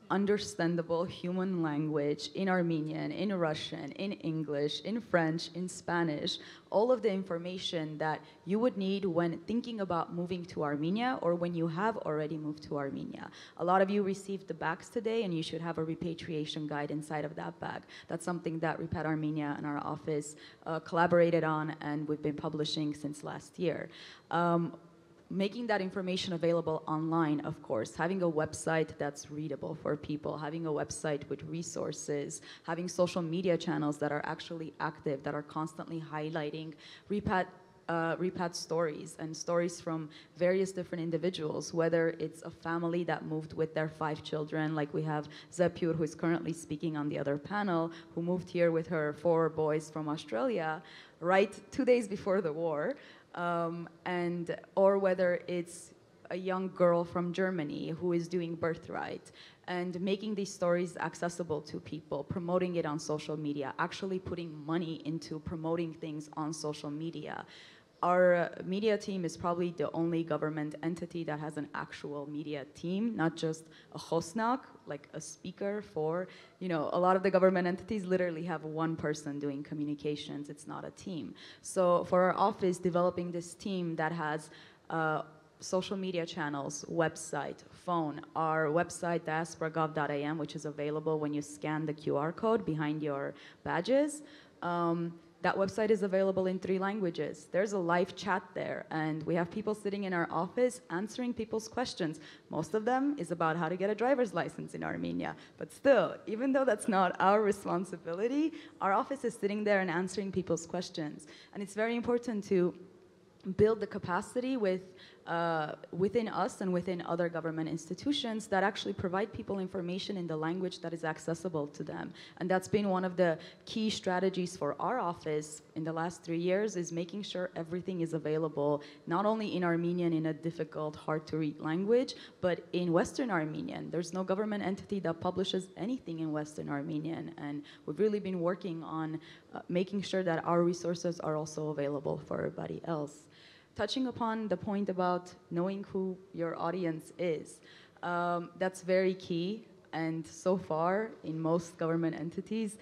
understandable human language in Armenian, in Russian, in English, in French, in Spanish, all of the information that you would need when thinking about moving to Armenia or when you have already moved to Armenia. A lot of you received the bags today, and you should have a repatriation guide inside of that bag. That's something that Repat Armenia and our office collaborated on, and we've been publishing since last year. Making that information available online, of course, having a website that's readable for people, having a website with resources, having social media channels that are actually active, that are constantly highlighting Repat stories and stories from various different individuals, whether it's a family that moved with their 5 children, like we have Zepur, who is currently speaking on the other panel, who moved here with her 4 boys from Australia, right 2 days before the war, or whether it's a young girl from Germany who is doing Birthright, and making these stories accessible to people, promoting it on social media, actually putting money into promoting things on social media. Our media team is probably the only government entity that has an actual media team, not just a hostnak, like a speaker for, a lot of the government entities literally have one person doing communications. It's not a team. So for our office, developing this team that has social media channels, website, phone, our website, diaspora.gov.am, which is available when you scan the QR code behind your badges. That website is available in 3 languages. There's a live chat there, and we have people sitting in our office answering people's questions. Most of them is about how to get a driver's license in Armenia. But still, even though that's not our responsibility, our office is sitting there and answering people's questions. And it's very important to build the capacity within us and within other government institutions that actually provide people information in the language that is accessible to them. And that's been one of the key strategies for our office in the last 3 years, is making sure everything is available, not only in Armenian in a difficult, hard-to-read language, but in Western Armenian. There's no government entity that publishes anything in Western Armenian, and we've really been working on making sure that our resources are also available for everybody else. Touching upon the point about knowing who your audience is, that's very key. And so far, in most government entities,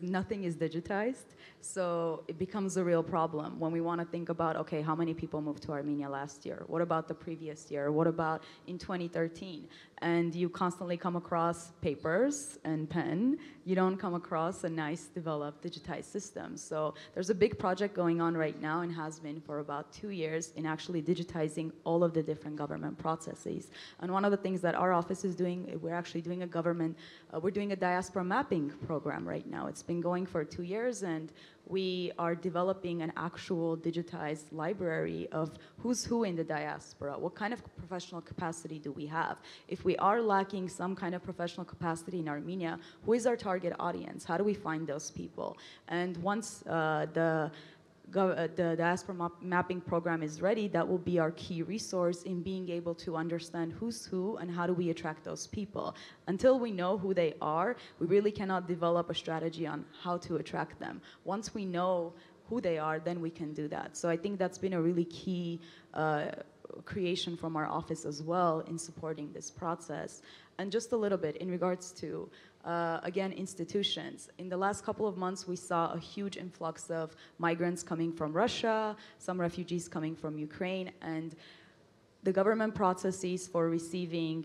nothing is digitized. So it becomes a real problem when we want to think about, okay, how many people moved to Armenia last year? What about the previous year? What about in 2013? And you constantly come across papers and pen. You don't come across a nice, developed, digitized system. So there's a big project going on right now, and has been for about 2 years, in actually digitizing all of the different government processes. And one of the things that our office is doing, we're actually doing we're doing a diaspora mapping program right now. It's been going for 2 years, and we are developing an actual digitized library of who's who in the diaspora. What kind of professional capacity do we have? If we are lacking some kind of professional capacity in Armenia, who is our target audience? How do we find those people? And once the diaspora mapping program is ready, that will be our key resource in being able to understand who's who and how do we attract those people. Until we know who they are, we really cannot develop a strategy on how to attract them. Once we know who they are, then we can do that. So I think that's been a really key creation from our office as well in supporting this process. And just a little bit in regards to, again, institutions. In the last couple of months, we saw a huge influx of migrants coming from Russia, some refugees coming from Ukraine, and the government processes for receiving,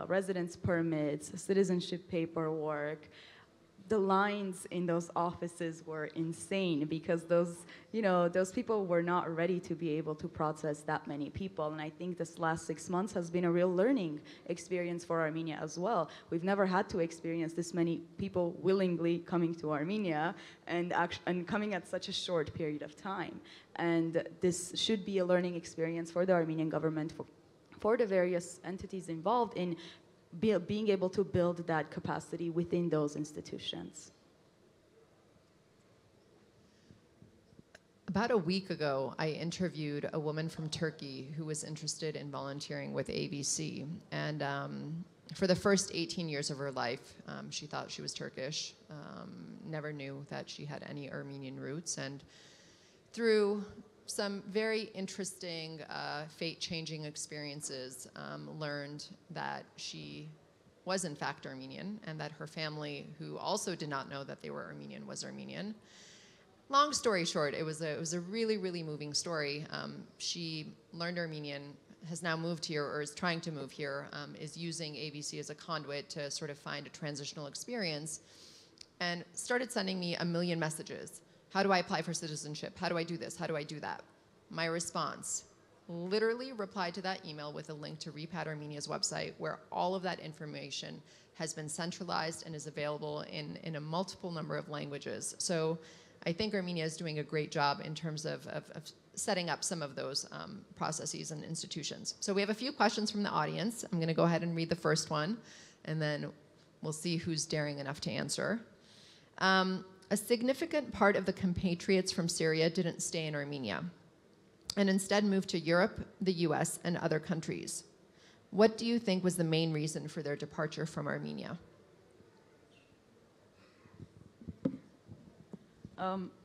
residence permits, citizenship paperwork, the lines in those offices were insane because those people were not ready to be able to process that many people. And I think this last 6 months has been a real learning experience for Armenia as well. We've never had to experience this many people willingly coming to Armenia and coming at such a short period of time. And this should be a learning experience for the Armenian government, for the various entities involved in being able to build that capacity within those institutions. About a week ago, I interviewed a woman from Turkey who was interested in volunteering with ABC. And for the first 18 years of her life, she thought she was Turkish, never knew that she had any Armenian roots. And through some very interesting, fate-changing experiences, learned that she was in fact Armenian and that her family, who also did not know that they were Armenian, was Armenian. Long story short, it was a really, really moving story. She learned Armenian, has now moved here, or is trying to move here, is using ABC as a conduit to sort of find a transitional experience, and started sending me a million messages. How do I apply for citizenship? How do I do this? How do I do that? My response, literally replied to that email with a link to Repat Armenia's website, where all of that information has been centralized and is available in a multiple number of languages. So I think Armenia is doing a great job in terms of setting up some of those processes and institutions. So we have a few questions from the audience. I'm going to go ahead and read the first one, and then we'll see who's daring enough to answer. A significant part of the compatriots from Syria didn't stay in Armenia and instead moved to Europe, the US, and other countries. What do you think was the main reason for their departure from Armenia?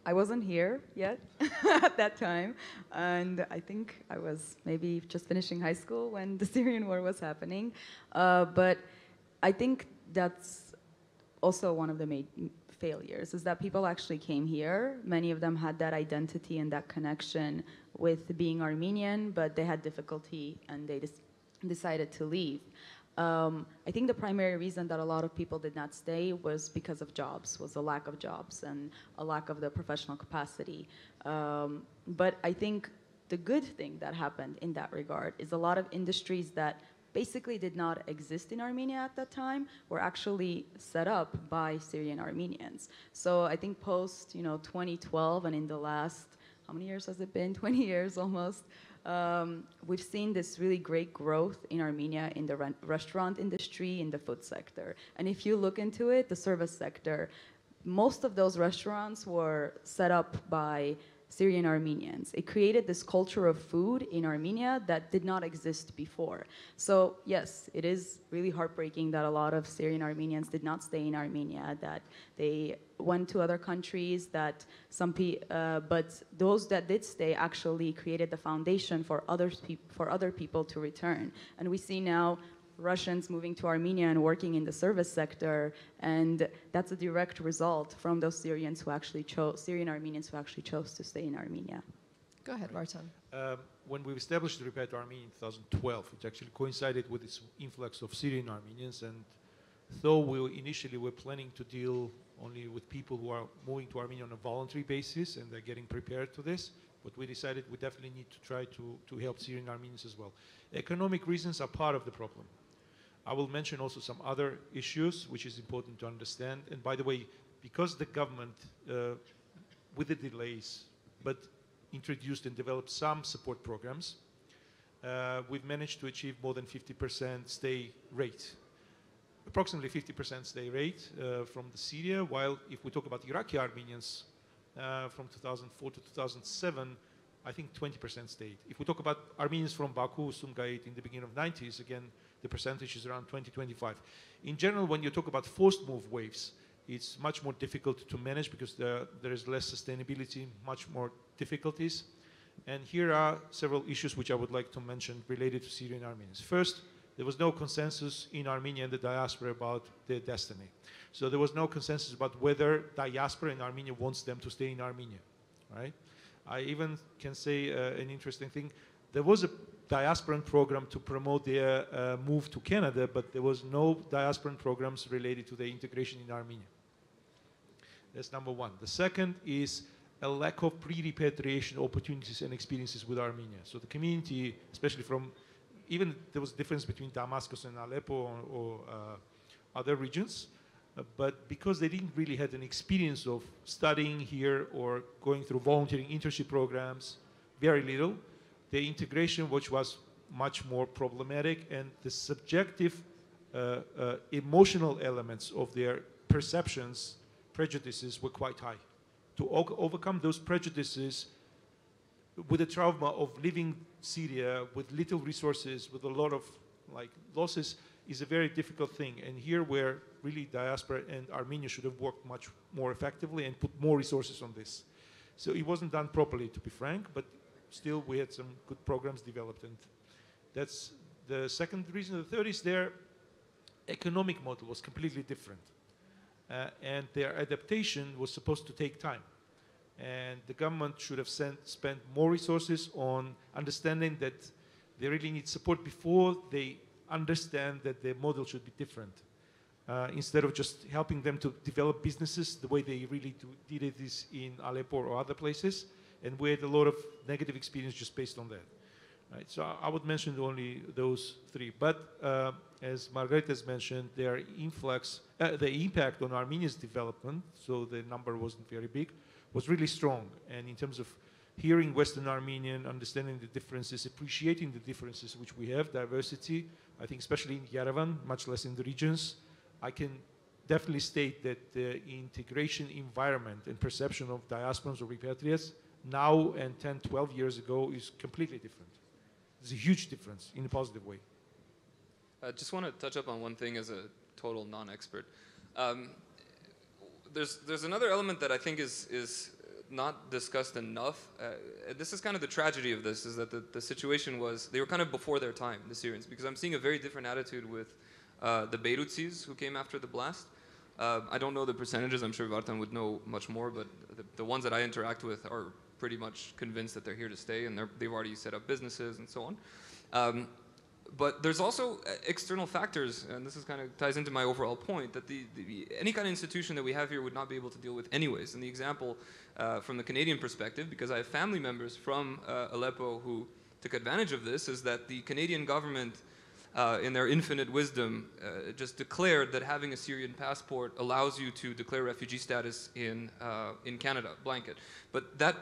I wasn't here yet at that time, and I think I was maybe just finishing high school when the Syrian war was happening. But I think that's also one of the main failures, is that people actually came here. Many of them had that identity and that connection with being Armenian, but they had difficulty and they decided to leave. I think the primary reason that a lot of people did not stay was because of jobs, was a lack of jobs and a lack of the professional capacity. But I think the good thing that happened in that regard is a lot of industries that basically did not exist in Armenia at that time were actually set up by Syrian Armenians. So I think post 2012 and in the last, how many years has it been? 20 years almost. We've seen this really great growth in Armenia in the restaurant industry, in the food sector. And if you look into it, the service sector, most of those restaurants were set up by Syrian Armenians. It created this culture of food in Armenia that did not exist before. So yes, it is really heartbreaking that a lot of Syrian Armenians did not stay in Armenia, that they went to other countries, that but those that did stay actually created the foundation for other people to return. And we see now Russians moving to Armenia and working in the service sector, and that's a direct result from those Syrian Armenians who actually chose to stay in Armenia. Go ahead, Vartan. When we established the Repat Armenia in 2012, it actually coincided with this influx of Syrian Armenians, and though we initially were planning to deal only with people who are moving to Armenia on a voluntary basis, and they're getting prepared to this, but we decided we definitely need to try to help Syrian Armenians as well. Economic reasons are part of the problem. I will mention also some other issues which is important to understand. And by the way, because the government, with the delays, but introduced and developed some support programs, we've managed to achieve more than 50% stay rate. Approximately 50% stay rate from the Syria, while if we talk about Iraqi Armenians from 2004 to 2007, I think 20% stayed. If we talk about Armenians from Baku, Sumgait in the beginning of the 90s, again, the percentage is around 20-25. In general, when you talk about forced move waves, it's much more difficult to manage because there is less sustainability, much more difficulties. And here are several issues which I would like to mention related to Syrian Armenians. First, there was no consensus in Armenia and the diaspora about their destiny. So there was no consensus about whether diaspora in Armenia wants them to stay in Armenia, right? I even can say an interesting thing. There was a diasporan program to promote their move to Canada, but there was no diasporan programs related to their integration in Armenia. That's number one. The second is a lack of pre-repatriation opportunities and experiences with Armenia. So the community, especially from, even there was a difference between Damascus and Aleppo or other regions, but because they didn't really have an experience of studying here or going through volunteering internship programs, very little, the integration, which was much more problematic, and the subjective emotional elements of their perceptions, prejudices were quite high. To overcome those prejudices with the trauma of living Syria with little resources, with a lot of losses, is a very difficult thing. And here where really diaspora and Armenia should have worked much more effectively and put more resources on this. So it wasn't done properly, to be frank, but still we had some good programs developed, and that's the second reason. The third is their economic model was completely different. And their adaptation was supposed to take time. And the government should have spent more resources on understanding that they really need support before they understand that their model should be different. Instead of just helping them to develop businesses the way they really did it is in Aleppo or other places. And we had a lot of negative experience just based on that. Right? So I would mention only those three. But as Margarita has mentioned, their influx, the impact on Armenia's development, so the number wasn't very big, was really strong. And in terms of hearing Western Armenian, understanding the differences, appreciating the differences which we have, diversity, I think especially in Yerevan, much less in the regions, I can definitely state that the integration environment and perception of diasporans or repatriates now and 10, 12 years ago is completely different. There's a huge difference in a positive way. I just want to touch up on one thing as a total non-expert. There's another element that I think is not discussed enough. This is kind of the tragedy of this, is that the situation was, they were kind of before their time, the Syrians, because I'm seeing a very different attitude with the Beirutsis who came after the blast. I don't know the percentages, I'm sure Vartan would know much more, but the ones that I interact with are pretty much convinced that they're here to stay, and they've already set up businesses and so on. But there's also external factors, and this is kind of ties into my overall point, that any kind of institution that we have here would not be able to deal with anyways. And the example from the Canadian perspective, because I have family members from Aleppo who took advantage of this, is that the Canadian government, in their infinite wisdom, just declared that having a Syrian passport allows you to declare refugee status in Canada, blanket. But that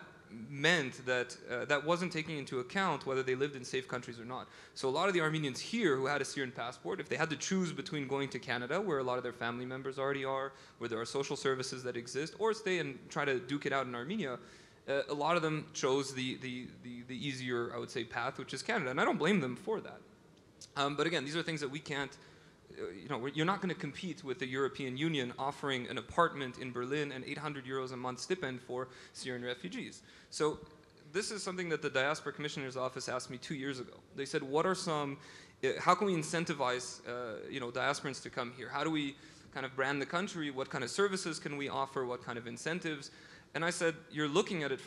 meant that that wasn't taking into account whether they lived in safe countries or not. So a lot of the Armenians here who had a Syrian passport, if they had to choose between going to Canada, where a lot of their family members already are, where there are social services that exist, or stay and try to duke it out in Armenia, a lot of them chose the easier, I would say, path, which is Canada. And I don't blame them for that. But again, these are things that we can't, you're not going to compete with the European Union offering an apartment in Berlin and 800 euros a month stipend for Syrian refugees. So this is something that the Diaspora Commissioner's Office asked me 2 years ago. They said, how can we incentivize, diasporans to come here? How do we kind of brand the country? What kind of services can we offer? What kind of incentives? And I said, you're looking at it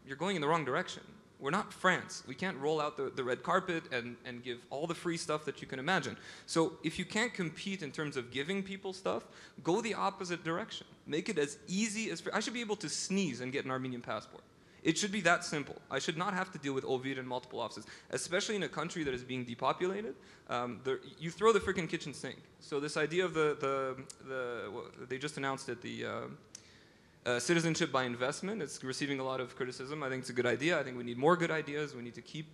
you're going in the wrong direction. We're not France. We can't roll out the red carpet and give all the free stuff that you can imagine. So if you can't compete in terms of giving people stuff, go the opposite direction. Make it as easy as... I should be able to sneeze and get an Armenian passport. It should be that simple. I should not have to deal with OVID and multiple offices, especially in a country that is being depopulated. You throw the freaking kitchen sink. So this idea of they just announced it, citizenship by investment. It's receiving a lot of criticism. I think it's a good idea. I think we need more good ideas. We need to keep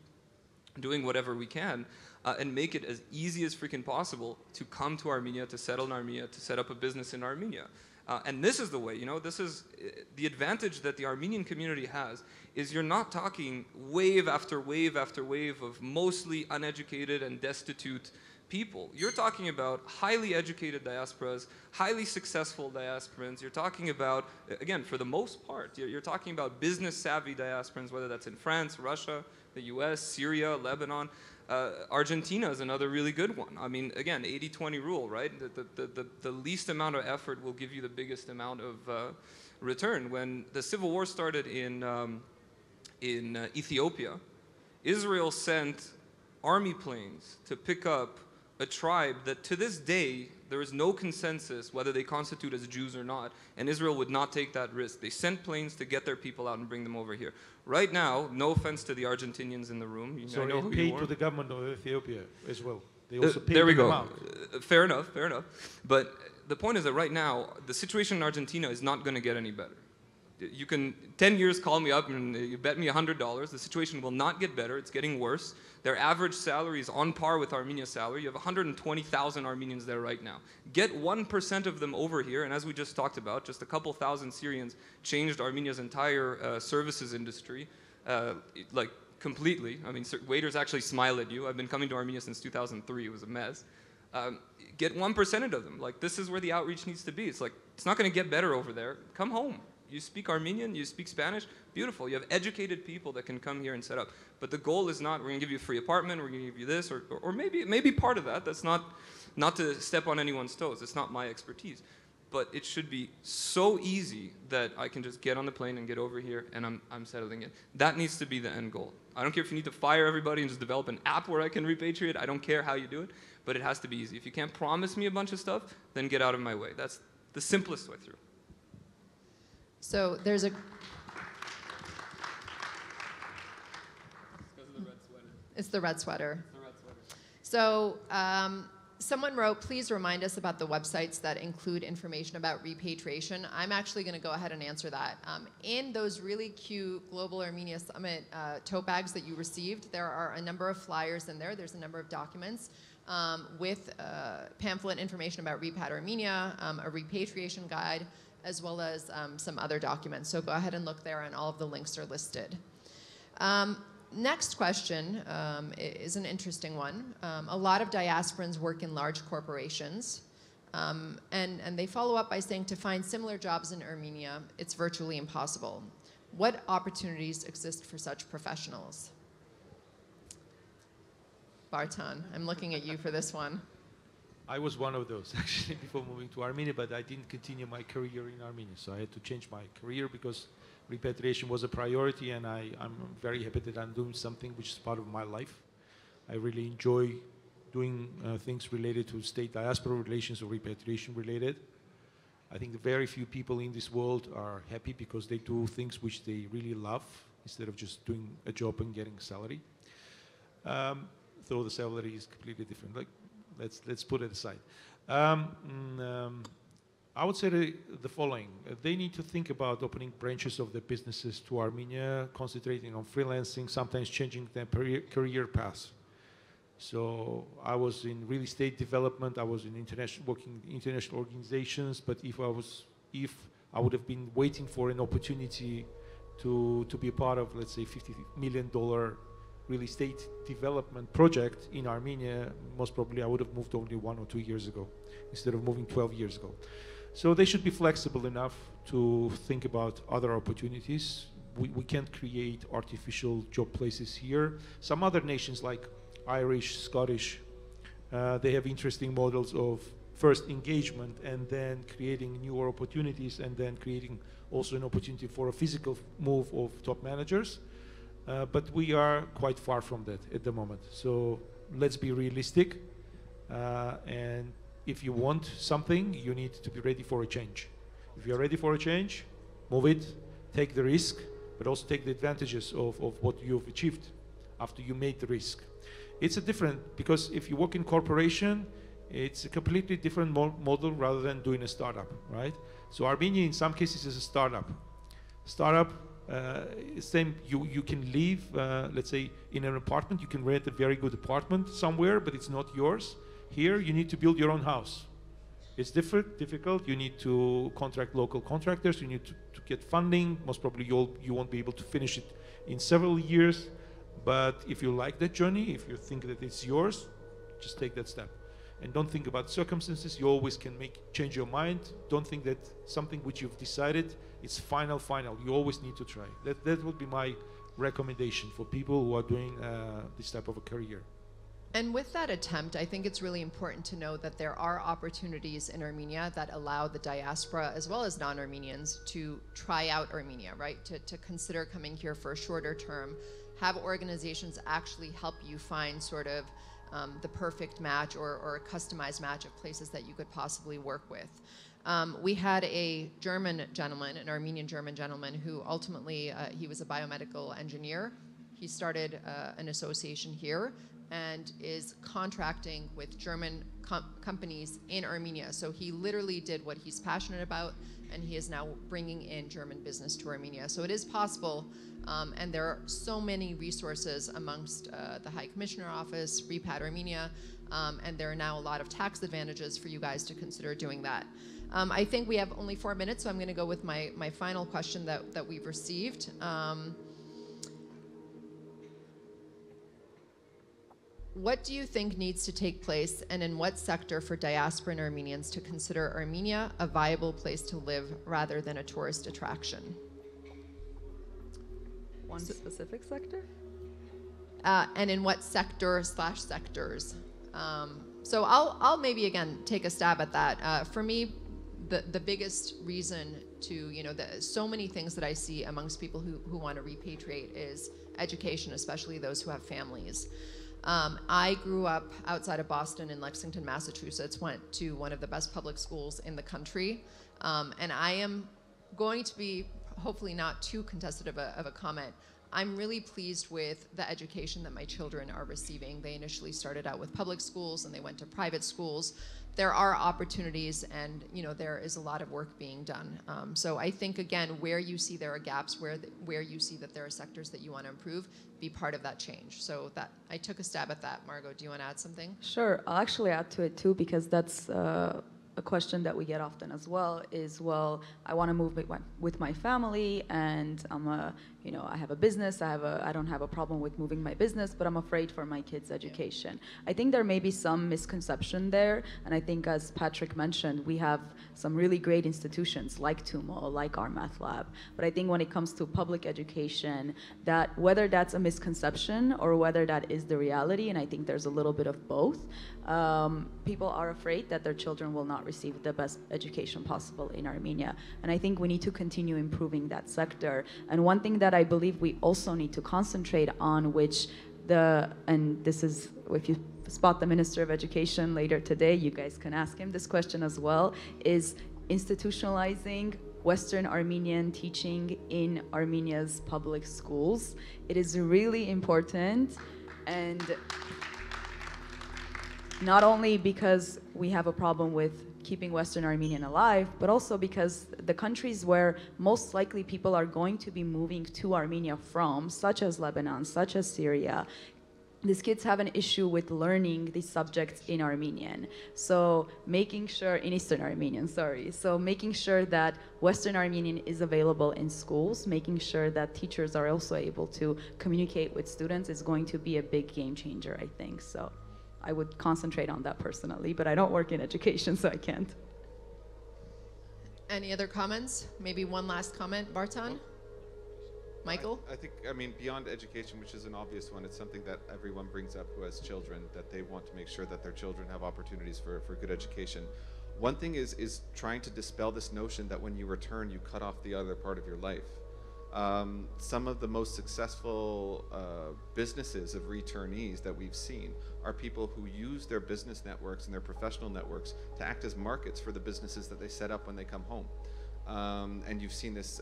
doing whatever we can and make it as easy as freaking possible to come to Armenia, to settle in Armenia, to set up a business in Armenia. And this is the way, this is the advantage that the Armenian community has, is you're not talking wave after wave after wave of mostly uneducated and destitute people. You're talking about highly educated diasporas, highly successful diasporans. You're talking about, again, for the most part, you're talking about business-savvy diasporans, whether that's in France, Russia, the US, Syria, Lebanon. Argentina is another really good one. I mean, again, 80-20 rule, right? The least amount of effort will give you the biggest amount of return. When the civil war started in Ethiopia, Israel sent army planes to pick up a tribe that to this day there is no consensus whether they constitute as Jews or not, and Israel would not take that risk. They sent planes to get their people out and bring them over here. Right now, no offense to the Argentinians in the room, so I know who paid you are. to the government of Ethiopia as well. They also paid there we them go. out. Fair enough, fair enough. But the point is that right now, the situation in Argentina is not going to get any better. You can, 10 years, call me up and you bet me $100. The situation will not get better. It's getting worse. Their average salary is on par with Armenia's salary. You have 120,000 Armenians there right now. Get 1% of them over here, and as we just talked about, just a couple thousand Syrians changed Armenia's entire services industry, like completely. I mean, waiters actually smile at you. I've been coming to Armenia since 2003. It was a mess. Get 1% of them. Like, this is where the outreach needs to be. It's like, it's not going to get better over there. Come home. You speak Armenian, you speak Spanish, beautiful. You have educated people that can come here and set up. But the goal is not, we're going to give you a free apartment, we're going to give you this, or maybe part of that. That's not to step on anyone's toes. It's not my expertise. But it should be so easy that I can just get on the plane and get over here and I'm settling in. That needs to be the end goal. I don't care if you need to fire everybody and just develop an app where I can repatriate. I don't care how you do it, but it has to be easy. If you can't promise me a bunch of stuff, then get out of my way. That's the simplest way through. So there's a... It's the red sweater. So someone wrote, please remind us about the websites that include information about repatriation. I'm actually going to go ahead and answer that. In those really cute Global Armenia Summit tote bags that you received, there are a number of flyers in there. There's a number of documents with pamphlet information about Repat Armenia, a repatriation guide, as well as some other documents. So go ahead and look there, and all of the links are listed. Next question is an interesting one. A lot of diasporans work in large corporations, and they follow up by saying to find similar jobs in Armenia, it's virtually impossible. What opportunities exist for such professionals? Vartan, I'm looking at you for this one. I was one of those, actually, before moving to Armenia, but I didn't continue my career in Armenia. So I had to change my career because repatriation was a priority, and I'm very happy that I'm doing something which is part of my life. I really enjoy doing things related to state diaspora relations or repatriation related. I think very few people in this world are happy because they do things which they really love instead of just doing a job and getting a salary. Though the salary is completely different. Like, let's put it aside. I would say the following. They need to think about opening branches of their businesses to Armenia, concentrating on freelancing, sometimes changing their career path. So I was in real estate development, I was in working in international organizations, but if I would have been waiting for an opportunity to be a part of, let's say, $50 million real estate development project in Armenia, most probably I would have moved only 1 or 2 years ago instead of moving 12 years ago. So they should be flexible enough to think about other opportunities. We can't create artificial job places here. Some other nations like Irish, Scottish, they have interesting models of first engagement and then creating newer opportunities and then creating also an opportunity for a physical move of top managers. But we are quite far from that at the moment. So let's be realistic. And if you want something, you need to be ready for a change. If you're ready for a change, move it, take the risk, but also take the advantages of what you've achieved after you made the risk. It's a different, because if you work in corporation, it's a completely different model rather than doing a startup, right? So Armenia in some cases is a startup. Startup, same, you can live, let's say, in an apartment. You can rent a very good apartment somewhere, but it's not yours. Here, you need to build your own house. It's difficult. You need to contract local contractors. You need to get funding. Most probably, you won't be able to finish it in several years. But if you like that journey, if you think that it's yours, just take that step. and don't think about circumstances. You always can change your mind. Don't think that something which you've decided is final. You always need to try. That would be my recommendation for people who are doing this type of a career. And with that attempt, I think it's really important to know that there are opportunities in Armenia that allow the diaspora as well as non-Armenians to try out Armenia, right? To consider coming here for a shorter term, have organizations actually help you find sort of the perfect match or a customized match of places that you could possibly work with. We had a German gentleman, an Armenian German gentleman, who ultimately, he was a biomedical engineer. He started an association here and is contracting with German companies in Armenia. So he literally did what he's passionate about, and he is now bringing in German business to Armenia. So it is possible, and there are so many resources amongst the High Commissioner Office, Repat Armenia, and there are now a lot of tax advantages for you guys to consider doing that. I think we have only 4 minutes, so I'm going to go with my final question that we've received. What do you think needs to take place, and in what sector, for diaspora and Armenians to consider Armenia a viable place to live rather than a tourist attraction? One specific sector? And in what sector/sectors? So I'll maybe again take a stab at that. For me, the biggest reason to, so many things that I see amongst people who want to repatriate is education, especially those who have families. I grew up outside of Boston in Lexington, Massachusetts, went to one of the best public schools in the country, and I am going to be hopefully not too contested of a comment. I'm really pleased with the education that my children are receiving. They initially started out with public schools and they went to private schools. There are opportunities, and there is a lot of work being done. So I think, again, where you see there are gaps, where you see that there are sectors that you want to improve, be part of that change. So that I took a stab at that. Margot, do you want to add something? Sure, I'll actually add to it too, because that's a question that we get often as well. Is, well, I want to move with my family, and I have a business. I don't have a problem with moving my business, but I'm afraid for my kids' education. I think there may be some misconception there, and I think, as Patrick mentioned, we have some really great institutions like TUMO, like our math lab. But I think when it comes to public education, that whether that's a misconception or whether that is the reality, and I think there's a little bit of both, people are afraid that their children will not receive the best education possible in Armenia. And I think we need to continue improving that sector. And one thing that I believe we also need to concentrate on, and this is, if you spot the Minister of Education later today, you guys can ask him this question as well, is institutionalizing Western Armenian teaching in Armenia's public schools. It is really important, and not only because we have a problem with keeping Western Armenian alive, but also because the countries where most likely people are going to be moving to Armenia from, such as Lebanon, such as Syria, these kids have an issue with learning these subjects in Armenian. So making sure, in Eastern Armenian, sorry. So making sure that Western Armenian is available in schools, making sure that teachers are also able to communicate with students is going to be a big game changer, I think. So I would concentrate on that personally, but I don't work in education, so I can't. Any other comments? Maybe one last comment, Vartan? Michael? I think, beyond education, which is an obvious one, it's something that everyone brings up who has children, that they want to make sure that their children have opportunities for good education. One thing is trying to dispel this notion that when you return, you cut off the other part of your life. Some of the most successful businesses of returnees that we've seen are people who use their business networks and their professional networks to act as markets for the businesses that they set up when they come home. And you've seen this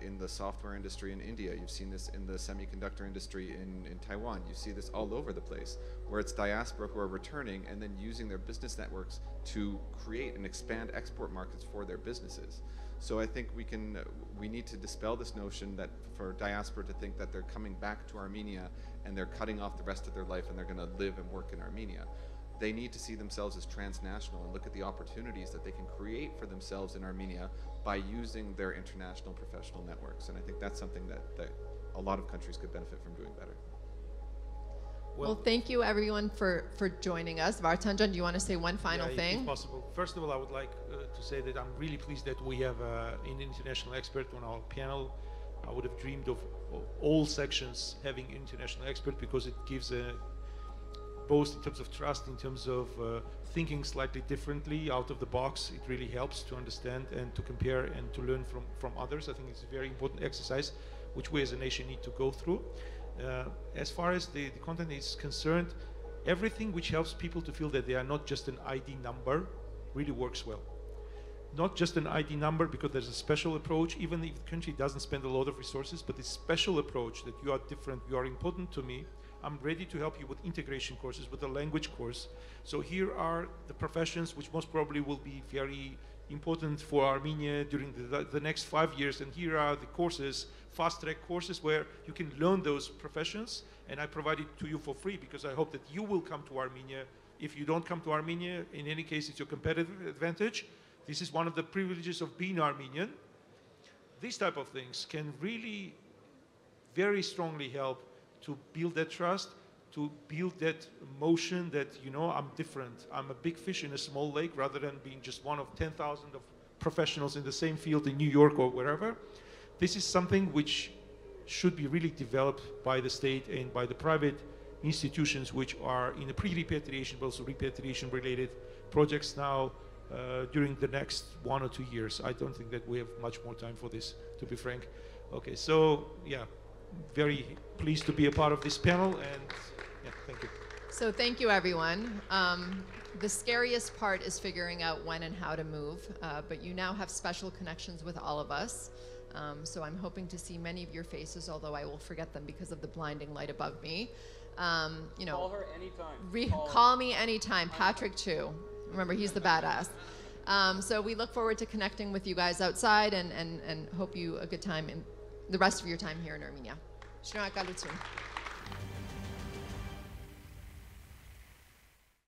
in the software industry in India. You've seen this in the semiconductor industry in Taiwan. You see this all over the place, where it's diaspora who are returning and then using their business networks to create and expand export markets for their businesses. So I think we need to dispel this notion that for diaspora to think that they're coming back to Armenia and they're cutting off the rest of their life and they're going to live and work in Armenia. They need to see themselves as transnational and look at the opportunities that they can create for themselves in Armenia by using their international professional networks. And I think that's something that a lot of countries could benefit from doing better. Well, thank you everyone for joining us. Vartan, do you want to say one final thing? If possible. First of all, I would like to say that I'm really pleased that we have an international expert on our panel. I would have dreamed of all sections having international expert because it gives both in terms of trust, in terms of thinking slightly differently out of the box. It really helps to understand and to compare and to learn from others. I think it's a very important exercise which we as a nation need to go through. As far as the content is concerned, everything which helps people to feel that they are not just an ID number really works well. Not just an ID number because there's a special approach, even if the country doesn't spend a lot of resources, but this special approach that you are different, you are important to me, I'm ready to help you with integration courses, with a language course. So here are the professions which most probably will be very important for Armenia during the next 5 years, and here are the courses, fast-track courses where you can learn those professions, and I provide it to you for free because I hope that you will come to Armenia. If you don't come to Armenia, in any case, it's your competitive advantage. This is one of the privileges of being Armenian. These type of things can really very strongly help to build that trust, to build that emotion that, you know, I'm different. I'm a big fish in a small lake rather than being just one of 10,000 of professionals in the same field in New York or wherever. This is something which should be really developed by the state and by the private institutions which are in the pre-repatriation but also repatriation related projects now during the next 1 or 2 years. I don't think that we have much more time for this, to be frank. Okay, so yeah, very pleased to be a part of this panel, and yeah, thank you. So thank you, everyone. The scariest part is figuring out when and how to move, but you now have special connections with all of us. So I'm hoping to see many of your faces, although I will forget them because of the blinding light above me. You know, call her anytime. Call me anytime. Patrick too. Remember, he's the badass. So we look forward to connecting with you guys outside and hope you a good time in the rest of your time here in Armenia. Շնորհակալություն.